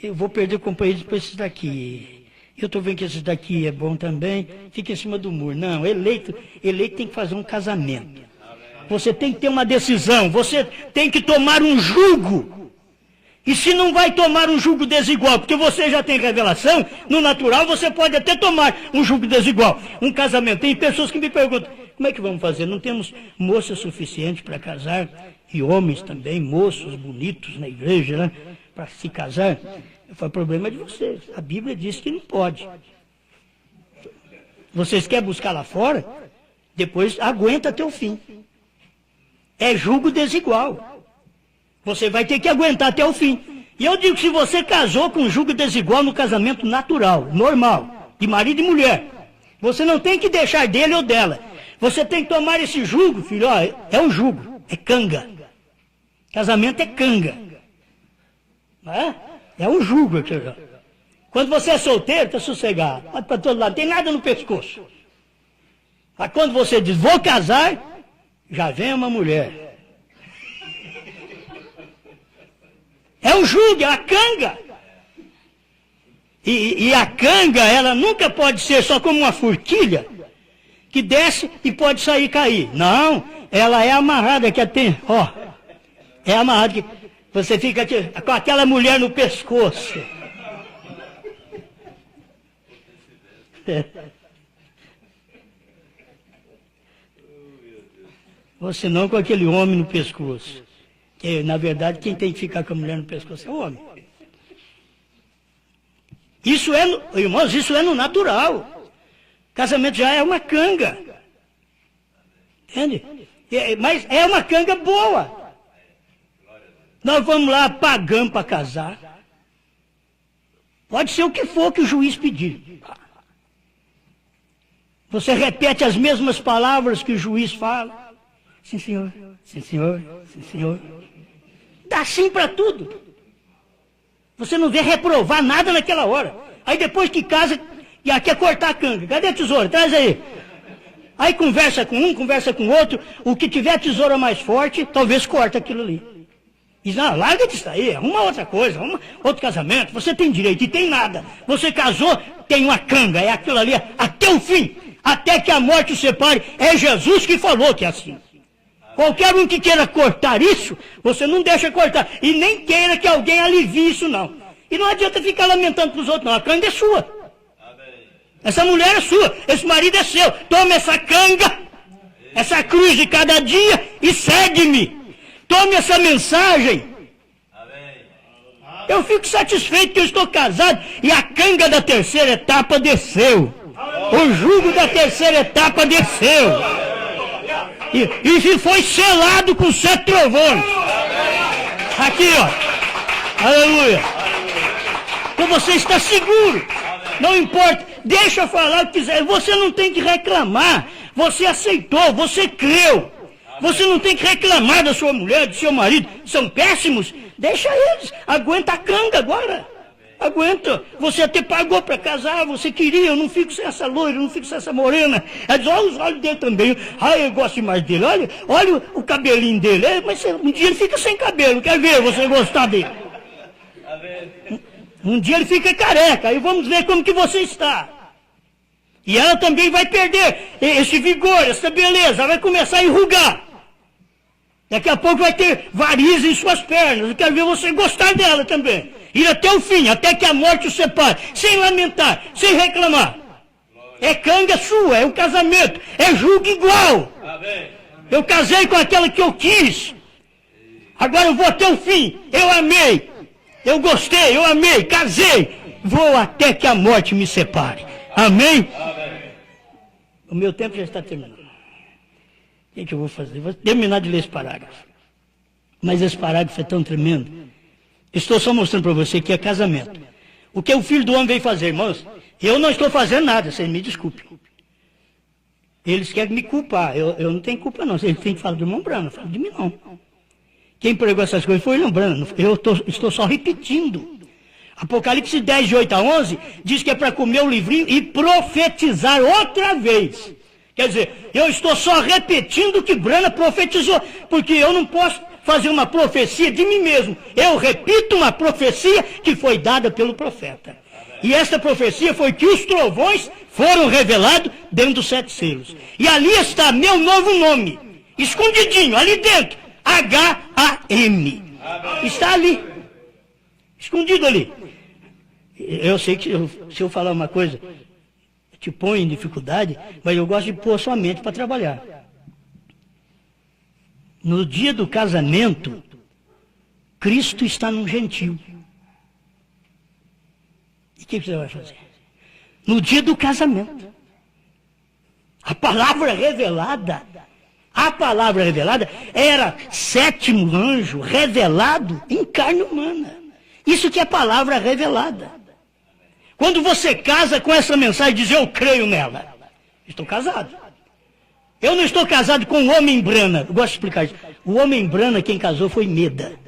eu vou perder companheiros para esses daqui. Eu estou vendo que esse daqui é bom também, fica em cima do muro. Não, eleito tem que fazer um casamento. Você tem que ter uma decisão, você tem que tomar um jugo. E se não vai tomar um jugo desigual, porque você já tem revelação, no natural você pode até tomar um jugo desigual. Um casamento, tem pessoas que me perguntam, como é que vamos fazer? Não temos moça suficiente para casar, e homens também, moços bonitos na igreja, né, para se casar. Eu falo, problema é de vocês. A Bíblia diz que não pode. Vocês querem buscar lá fora? Depois aguenta até o fim. É jugo desigual. Você vai ter que aguentar até o fim. E eu digo que se você casou com jugo desigual no casamento natural, normal, de marido e mulher, você não tem que deixar dele ou dela. Você tem que tomar esse jugo, filho, ó, é um jugo, é canga. Casamento é canga. Não é? É um jugo aqui. Quando você é solteiro, está sossegado. Vai para todo lado, não tem nada no pescoço. Mas quando você diz, vou casar, já vem uma mulher. É um jugo, é a canga. E a canga, ela nunca pode ser só como uma forquilha, que desce e pode sair e cair. Não, ela é amarrada, que tem, ó, é amarrada, que você fica aqui, com aquela mulher no pescoço. Você não com aquele homem no pescoço. Que, na verdade, quem tem que ficar com a mulher no pescoço é o homem. Isso é, irmãos, isso é no natural. Casamento já é uma canga. Entende? Mas é uma canga boa. Nós vamos lá, pagamos para casar. Pode ser o que for que o juiz pedir. Você repete as mesmas palavras que o juiz fala. Sim, senhor. Sim, senhor. Sim, senhor. Dá sim para tudo. Você não vê reprovar nada naquela hora. Aí depois que casa, já quer cortar a canga. Cadê a tesoura? Traz aí. Aí conversa com um, conversa com outro. O que tiver a tesoura mais forte, talvez corta aquilo ali. Diz, não, larga disso aí, arruma outra coisa, arruma outro casamento. Você tem direito e tem nada. Você casou, tem uma canga, é aquilo ali até o fim. Até que a morte o separe. É Jesus que falou que é assim. Qualquer um que queira cortar isso, você não deixa cortar. E nem queira que alguém alivie isso, não. E não adianta ficar lamentando para os outros, não. A canga é sua. Essa mulher é sua. Esse marido é seu. Toma essa canga, essa cruz de cada dia e segue-me. Tome essa mensagem. Eu fico satisfeito que eu estou casado e a canga da terceira etapa desceu. O jugo da terceira etapa desceu. E foi selado com 7 trovões. Aqui, ó. Aleluia. Então você está seguro. Não importa. Deixa falar o que quiser. Você não tem que reclamar. Você aceitou, você creu. Você não tem que reclamar da sua mulher, do seu marido. São péssimos. Deixa eles. Aguenta a canga agora. Aguenta. Você até pagou para casar, você queria, eu não fico sem essa loira, eu não fico sem essa morena. Ela diz, olha os olhos dele também. Ai, eu gosto mais dele. Olha o cabelinho dele. Mas um dia ele fica sem cabelo. Quer ver você gostar dele? Um dia ele fica careca. Aí vamos ver como que você está. E ela também vai perder esse vigor, essa beleza. Ela vai começar a enrugar. Daqui a pouco vai ter varizes em suas pernas. Eu quero ver você gostar dela também. Ir até o fim, até que a morte o separe. Sem lamentar, sem reclamar. É canga sua, é um casamento. É julgo igual. Eu casei com aquela que eu quis. Agora eu vou até o fim. Eu amei. Eu gostei, eu amei, casei. Vou até que a morte me separe. Amém? O meu tempo já está terminando. O que eu vou fazer? Vou terminar de ler esse parágrafo. Mas esse parágrafo é tão tremendo. Estou só mostrando para você que é casamento. O que o Filho do Homem veio fazer, irmãos? Eu não estou fazendo nada, vocês me desculpem. Eles querem me culpar. Eu não tenho culpa, não. Eles têm que falar do irmão Branham, não falo de mim, não. Quem pregou essas coisas foi o irmão Branham. Eu estou só repetindo. Apocalipse 10, de 8 a 11, diz que é para comer o livrinho e profetizar outra vez. Quer dizer, eu estou só repetindo o que Branham profetizou, porque eu não posso fazer uma profecia de mim mesmo. Eu repito uma profecia que foi dada pelo profeta. E essa profecia foi que os trovões foram revelados dentro dos 7 selos. E ali está meu novo nome. escondidinho, ali dentro. H-A-M. Está ali. Escondido ali. Eu sei que se eu falar uma coisa, te põe em dificuldade, mas eu gosto de pôr sua mente para trabalhar. No dia do casamento, Cristo está num gentil. E o que você vai fazer? No dia do casamento. A palavra revelada era sétimo anjo revelado em carne humana. Isso que é palavra revelada. Quando você casa com essa mensagem, diz: eu creio nela. Estou casado. Eu não estou casado com o homem Brana. Eu gosto de explicar isso. O homem Brana, quem casou foi Meda.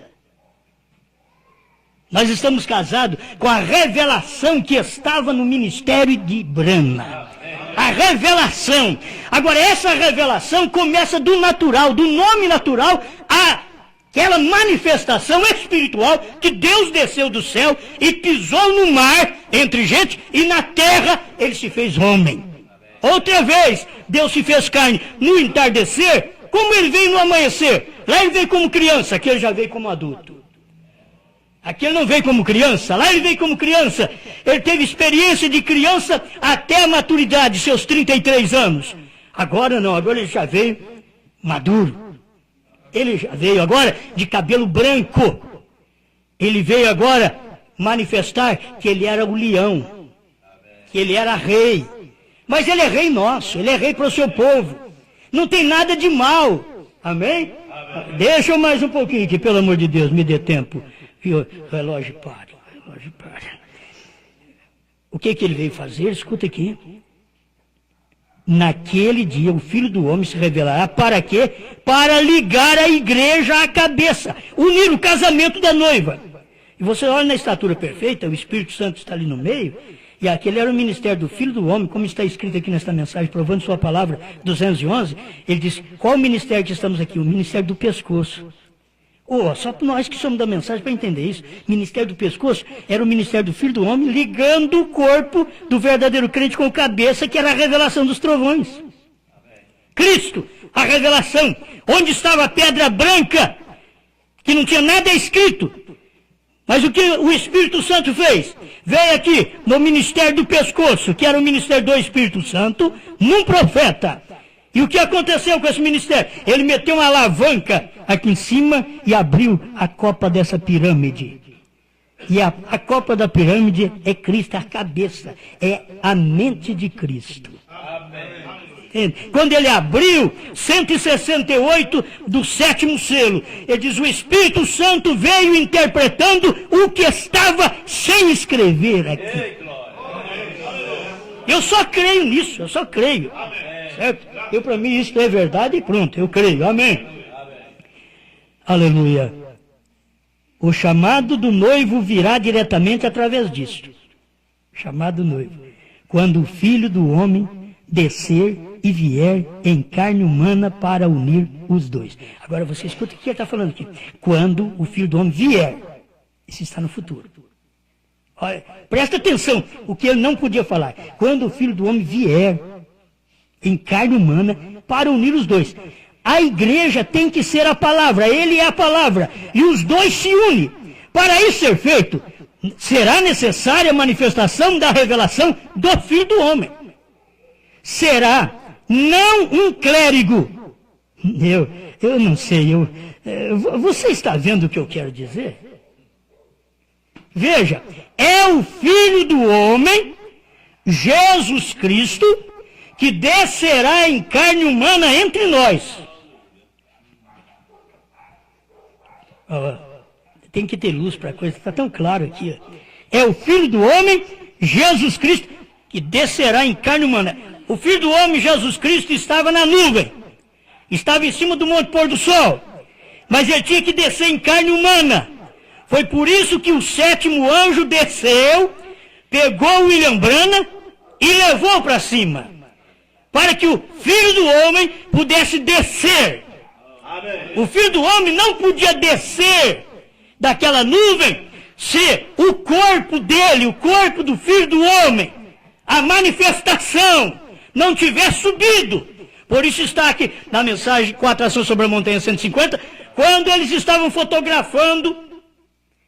Nós estamos casados com a revelação que estava no ministério de Brana. A revelação. Agora, essa revelação começa do natural, do nome natural, aquela manifestação espiritual que Deus desceu do céu e pisou no mar entre gente, e na terra ele se fez homem. Outra vez, Deus se fez carne no entardecer, como ele veio no amanhecer. Lá ele veio como criança, aqui ele já veio como adulto. Aqui ele não veio como criança, lá ele veio como criança. Ele teve experiência de criança até a maturidade, seus 33 anos. Agora não, agora ele já veio maduro. Ele já veio agora de cabelo branco. Ele veio agora manifestar que ele era o leão, que ele era rei. Mas ele é rei nosso, ele é rei para o seu povo. Não tem nada de mal. Amém? Deixa eu mais um pouquinho aqui, pelo amor de Deus, me dê tempo. Relógio para. O que ele veio fazer? Escuta aqui. Naquele dia o Filho do Homem se revelará para quê? Para ligar a igreja à cabeça, unir o casamento da noiva. E você olha na estatura perfeita, o Espírito Santo está ali no meio, e aquele era o ministério do Filho do Homem, como está escrito aqui nesta mensagem, provando sua palavra 211, ele diz: qual o ministério que estamos aqui? O ministério do pescoço. Só nós que somos da mensagem para entender isso. Ministério do pescoço era o ministério do Filho do Homem, ligando o corpo do verdadeiro crente com a cabeça, que era a revelação dos trovões. Cristo, a revelação. Onde estava a pedra branca, que não tinha nada escrito. Mas o que o Espírito Santo fez? Veio aqui no ministério do pescoço, que era o ministério do Espírito Santo, num profeta. E o que aconteceu com esse ministério? Ele meteu uma alavanca aqui em cima e abriu a copa dessa pirâmide. E a copa da pirâmide é Cristo, a cabeça, é a mente de Cristo. Amém. Quando ele abriu 168 do sétimo selo, ele diz: o Espírito Santo veio interpretando o que estava sem escrever aqui. Eu só creio nisso, eu só creio. Certo? Para mim isso é verdade e pronto, eu creio. Amém. Aleluia. O chamado do noivo virá diretamente através disto. Chamado noivo. Quando o Filho do Homem descer e vier em carne humana para unir os dois. Agora você escuta o que ele está falando aqui. Quando o Filho do Homem vier. Isso está no futuro. Olha, presta atenção, o que ele não podia falar. Quando o Filho do Homem vier em carne humana para unir os dois. A igreja tem que ser a palavra, ele é a palavra, e os dois se unem. Para isso ser feito, será necessária a manifestação da revelação do Filho do Homem. Será não um clérigo. Eu não sei, você está vendo o que eu quero dizer? Veja, é o Filho do Homem, Jesus Cristo, que descerá em carne humana entre nós. Tem que ter luz para a coisa, está tão claro aqui. É o Filho do Homem, Jesus Cristo, que descerá em carne humana. O Filho do Homem, Jesus Cristo, estava na nuvem. Estava em cima do Monte Pôr do Sol. Mas ele tinha que descer em carne humana. Foi por isso que o sétimo anjo desceu, pegou William Branham e levou para cima. Para que o Filho do Homem pudesse descer. Amém. O Filho do Homem não podia descer daquela nuvem se o corpo dele, o corpo do Filho do Homem, a manifestação, não tivesse subido. Por isso está aqui na mensagem com a atração sobre a montanha 150, quando eles estavam fotografando,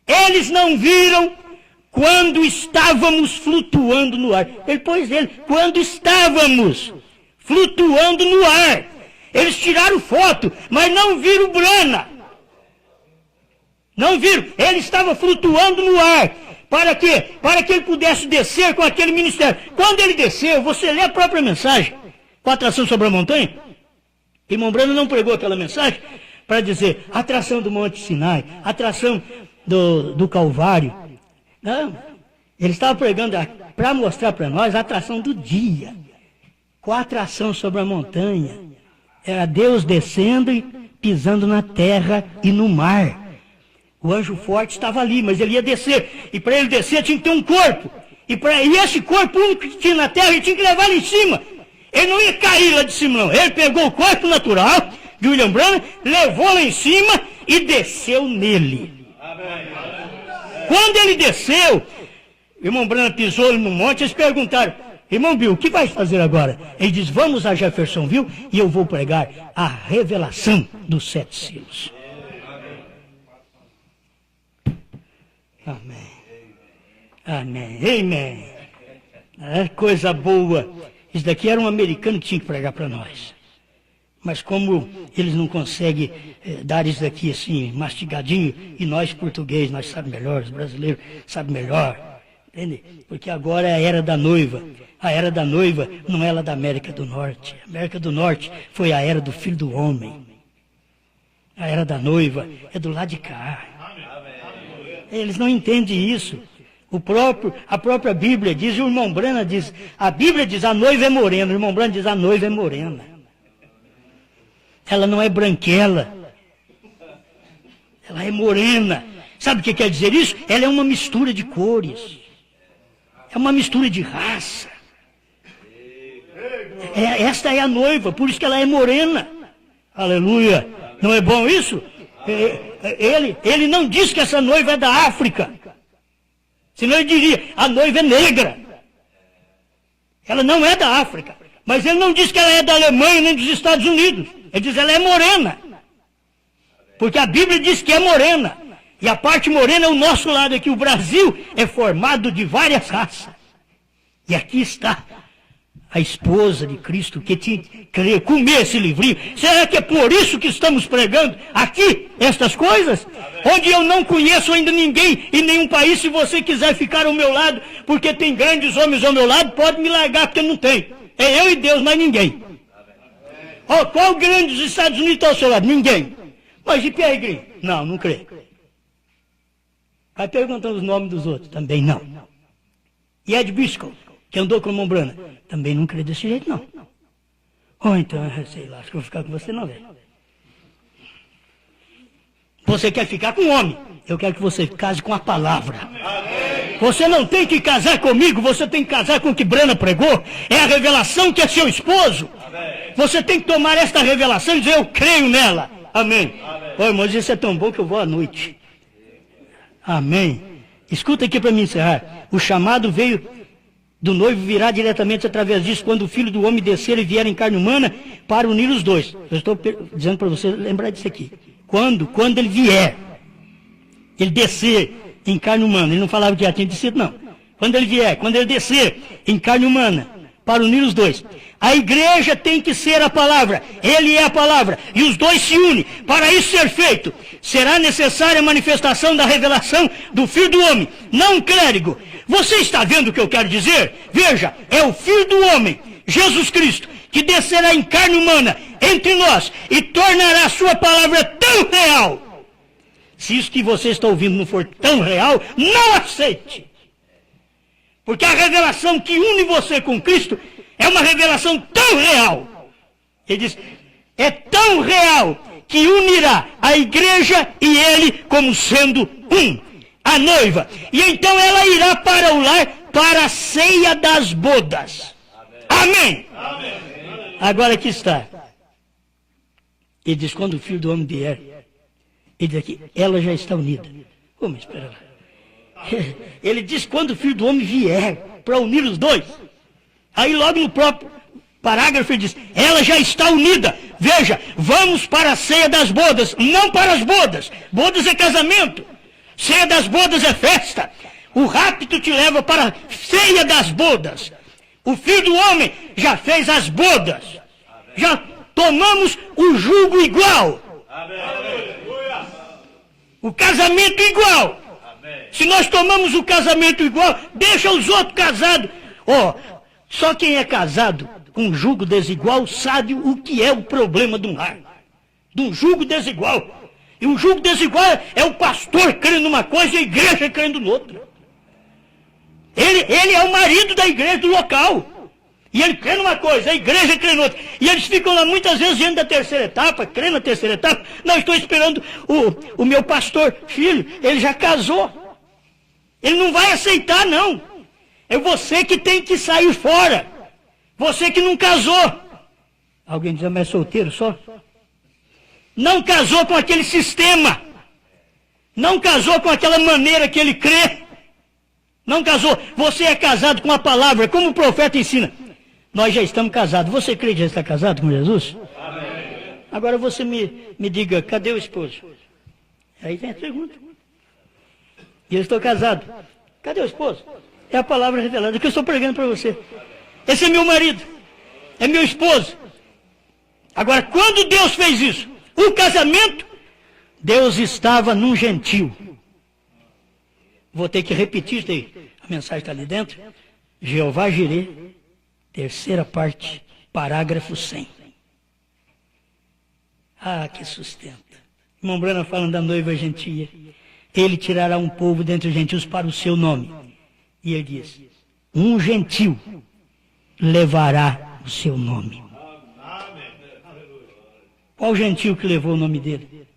eles não viram quando estávamos flutuando no ar. Depois dele, quando estávamos flutuando no ar. Eles tiraram foto, mas não viram Brana. Não viram. Ele estava flutuando no ar. Para quê? Para que ele pudesse descer com aquele ministério. Quando ele desceu, você lê a própria mensagem, com a atração sobre a montanha. Irmão Brana não pregou aquela mensagem para dizer atração do Monte Sinai, atração do Calvário. Não. Ele estava pregando para mostrar para nós a atração do dia. Com a atração sobre a montanha. Era Deus descendo e pisando na terra e no mar. O anjo forte estava ali, mas ele ia descer. E para ele descer tinha que ter um corpo. E esse corpo único que tinha na terra, ele tinha que levar ele em cima. Ele não ia cair lá de cima, não. Ele pegou o corpo natural de William Branham, levou lá em cima e desceu nele. Quando ele desceu, o irmão Branham pisou no monte, eles perguntaram, irmão Bill, o que vai fazer agora? Ele diz, vamos a Jeffersonville e eu vou pregar a revelação dos 7 selos. Amém. Amém. Amém. É coisa boa. Isso daqui era um americano que tinha que pregar para nós. Mas como eles não conseguem dar isso daqui assim, mastigadinho, e nós portugueses, nós sabemos melhor, os brasileiros sabem melhor. Entende? Porque agora é a era da noiva. A era da noiva não é lá da América do Norte. A América do Norte foi a era do Filho do Homem. A era da noiva é do lado de cá. Eles não entendem isso. A própria Bíblia diz, e o irmão Branham diz, a Bíblia diz, a noiva é morena. O irmão Branham diz, a noiva é morena. Ela não é branquela. Ela é morena. Sabe o que quer dizer isso? Ela é uma mistura de cores. É uma mistura de raça. Esta é a noiva, por isso que ela é morena. Aleluia. Não é bom isso? Ele não diz que essa noiva é da África. Senão ele diria, a noiva é negra. Ela não é da África. Mas ele não diz que ela é da Alemanha nem dos Estados Unidos. Ele diz que ela é morena. Porque a Bíblia diz que é morena. E a parte morena é o nosso lado aqui. O Brasil é formado de várias raças. E aqui está a esposa de Cristo que tinha que querer comer esse livrinho. Será que é por isso que estamos pregando aqui estas coisas? Onde eu não conheço ainda ninguém em nenhum país. Se você quiser ficar ao meu lado, porque tem grandes homens ao meu lado, pode me largar, porque não tem. É eu e Deus, mas ninguém. Oh, qual grande dos Estados Unidos está ao seu lado? Ninguém. Mas e Pierre Green? Não, não creio. Vai perguntando os nomes dos outros. Também não. E Ed Biscoe, que andou com o irmão Branham, também não creio desse jeito, não. Ou então, sei lá, acho que eu vou ficar com você não, velho. Você quer ficar com o homem? Eu quero que você case com a palavra. Você não tem que casar comigo, você tem que casar com o que Branham pregou. É a revelação que é seu esposo. Você tem que tomar esta revelação e dizer, eu creio nela. Amém. Ô, irmãos, isso é tão bom que eu vou à noite. Amém. Escuta aqui para mim encerrar. O chamado veio do noivo, virá diretamente através disso, quando o Filho do Homem descer e vier em carne humana, para unir os dois. Eu estou dizendo para você lembrar disso aqui. Quando ele vier, ele descer em carne humana. Ele não falava que já tinha descido, não. Quando ele vier, quando ele descer em carne humana, para unir os dois. A igreja tem que ser a palavra. Ele é a palavra. E os dois se unem. Para isso ser feito, será necessária a manifestação da revelação do Filho do Homem. Não clérigo. Você está vendo o que eu quero dizer? Veja, é o Filho do Homem, Jesus Cristo, que descerá em carne humana entre nós e tornará a sua palavra tão real. Se isso que você está ouvindo não for tão real, não aceite. Porque a revelação que une você com Cristo é uma revelação tão real. Ele diz, é tão real que unirá a igreja e ele como sendo um, a noiva. E então ela irá para o lar, para a ceia das bodas. Amém. Amém. Agora aqui está. Ele diz, quando o Filho do Homem vier, ele diz aqui, ela já está unida. Vamos esperar lá. Ele diz quando o Filho do Homem vier, para unir os dois. Aí logo no próprio parágrafo ele diz, ela já está unida. Veja, vamos para a ceia das bodas, não para as bodas. Bodas é casamento. Ceia das bodas é festa. O rapto te leva para a ceia das bodas. O Filho do Homem já fez as bodas. Já tomamos o jugo igual. O casamento igual. Se nós tomamos o casamento igual, deixa os outros casados. Só quem é casado com um jugo desigual sabe o que é o problema de um lar. De um jugo desigual. E o jugo desigual é o pastor crendo numa coisa e a igreja crendo noutra. Ele é o marido da igreja do local. E ele crê numa coisa, a igreja crê noutra. E eles ficam lá muitas vezes diante da terceira etapa, crendo na terceira etapa. Não, estou esperando o meu pastor, filho, ele já casou. Ele não vai aceitar, não. É você que tem que sair fora. Você que não casou. Alguém diz, mas é solteiro só? Não casou com aquele sistema. Não casou com aquela maneira que ele crê. Não casou. Você é casado com a palavra, como o profeta ensina. Nós já estamos casados. Você crê que já está casado com Jesus? Amém. Agora você me diga, cadê o esposo? Aí vem a pergunta. E eu estou casado. Cadê o esposo? É a palavra revelada que eu estou pregando para você. Esse é meu marido. É meu esposo. Agora, quando Deus fez isso, o casamento, Deus estava num gentil. Vou ter que repetir isso aí. A mensagem está ali dentro. Jeová Jirê, terceira parte, parágrafo 100. Ah, que sustenta. Irmão Brana falando da noiva gentia. Ele tirará um povo dentre os gentios para o seu nome. E ele diz, um gentil levará o seu nome. Qual gentil que levou o nome dele?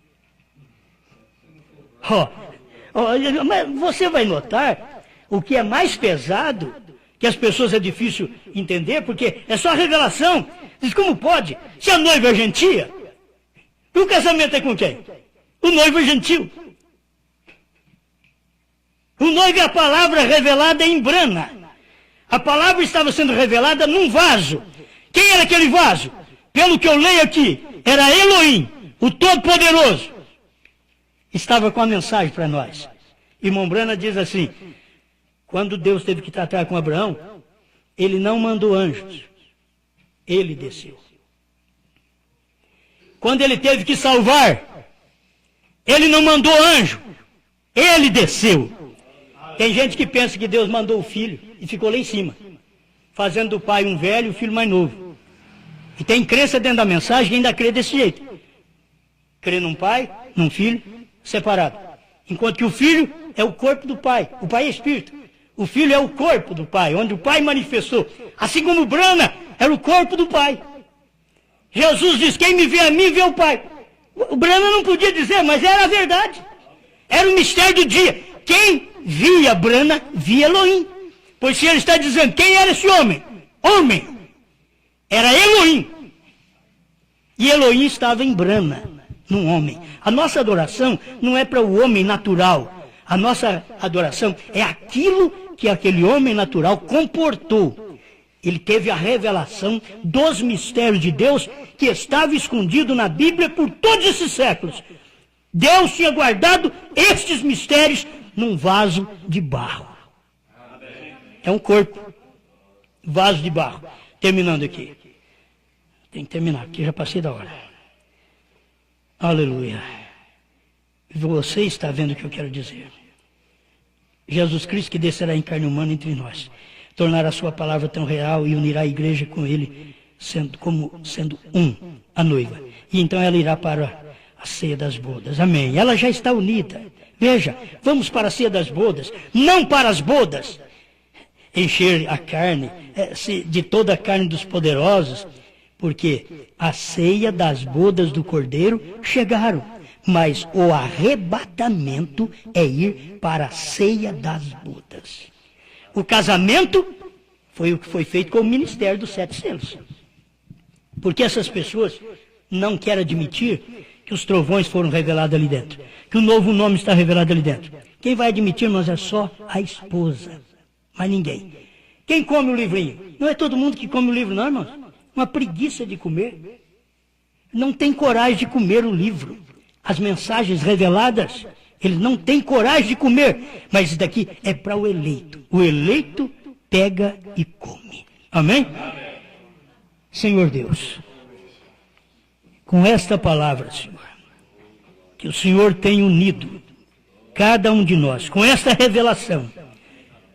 Mas você vai notar o que é mais pesado, que as pessoas é difícil entender, porque é só a revelação. Diz, como pode? Se a noiva é gentia, e o casamento é com quem? O noivo é gentil. O noivo é a palavra revelada em Brana. A palavra estava sendo revelada num vaso. Quem era aquele vaso? Pelo que eu leio aqui, era Elohim, o Todo-Poderoso. Estava com a mensagem para nós. Irmão Brana diz assim, quando Deus teve que tratar com Abraão, ele não mandou anjos, ele desceu. Quando ele teve que salvar, ele não mandou anjo, ele desceu. Tem gente que pensa que Deus mandou o filho e ficou lá em cima, fazendo do pai um velho e o filho mais novo. E tem crença dentro da mensagem que ainda crê desse jeito. Crê num pai, num filho, separado. Enquanto que o filho é o corpo do pai. O pai é espírito. O filho é o corpo do pai, onde o pai manifestou. Assim como Brana era o corpo do pai. Jesus diz, quem me vê a mim, vê o pai. O Brana não podia dizer, mas era a verdade. Era o mistério do dia. Quem via Brana, via Elohim. Pois se ele está dizendo, quem era esse homem? Homem. Era Elohim. E Elohim estava em Brana, num homem. A nossa adoração não é para o homem natural. A nossa adoração é aquilo que aquele homem natural comportou. Ele teve a revelação dos mistérios de Deus que estava escondido na Bíblia por todos esses séculos. Deus tinha guardado estes mistérios num vaso de barro. É um corpo. Vaso de barro. Terminando aqui. Tem que terminar, porque já passei da hora. Aleluia. Você está vendo o que eu quero dizer. Jesus Cristo que descerá em carne humana entre nós. Tornará a sua palavra tão real e unirá a igreja com ele, sendo um, a noiva. E então ela irá para a ceia das bodas. Amém. Ela já está unida. Veja, vamos para a ceia das bodas, não para as bodas. Encher a carne, de toda a carne dos poderosos, porque a ceia das bodas do Cordeiro chegaram, mas o arrebatamento é ir para a ceia das bodas. O casamento foi o que foi feito com o ministério dos 7 selos. Porque essas pessoas não querem admitir que os trovões foram revelados ali dentro, que o novo nome está revelado ali dentro. Quem vai admitir, irmãos, é só a esposa, mas ninguém. Quem come o livrinho? Não é todo mundo que come o livro, não, irmãos. uma preguiça de comer. Não tem coragem de comer o livro. As mensagens reveladas, eles não têm coragem de comer. Mas isso daqui é para o eleito. O eleito pega e come. Amém? Senhor Deus, com esta palavra, Senhor, que o Senhor tem unido cada um de nós, com esta revelação,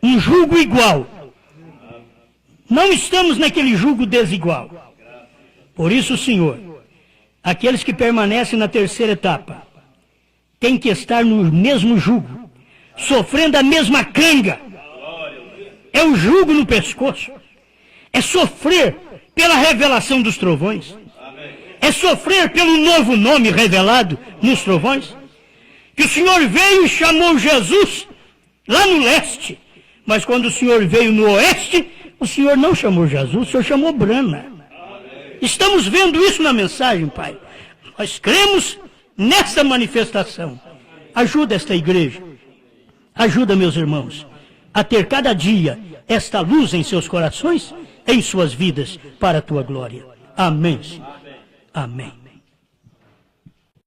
um jugo igual. Não estamos naquele jugo desigual. Por isso, Senhor, aqueles que permanecem na terceira etapa têm que estar no mesmo jugo, sofrendo a mesma canga. É o jugo no pescoço. É sofrer pela revelação dos trovões. É sofrer pelo novo nome revelado nos trovões. Que o Senhor veio e chamou Jesus lá no leste. Mas quando o Senhor veio no oeste, o Senhor não chamou Jesus, o Senhor chamou Brana. Estamos vendo isso na mensagem, Pai. Nós cremos nessa manifestação. Ajuda esta igreja. Ajuda, meus irmãos, a ter cada dia esta luz em seus corações, em suas vidas, para a tua glória. Amém, Senhor. Amém.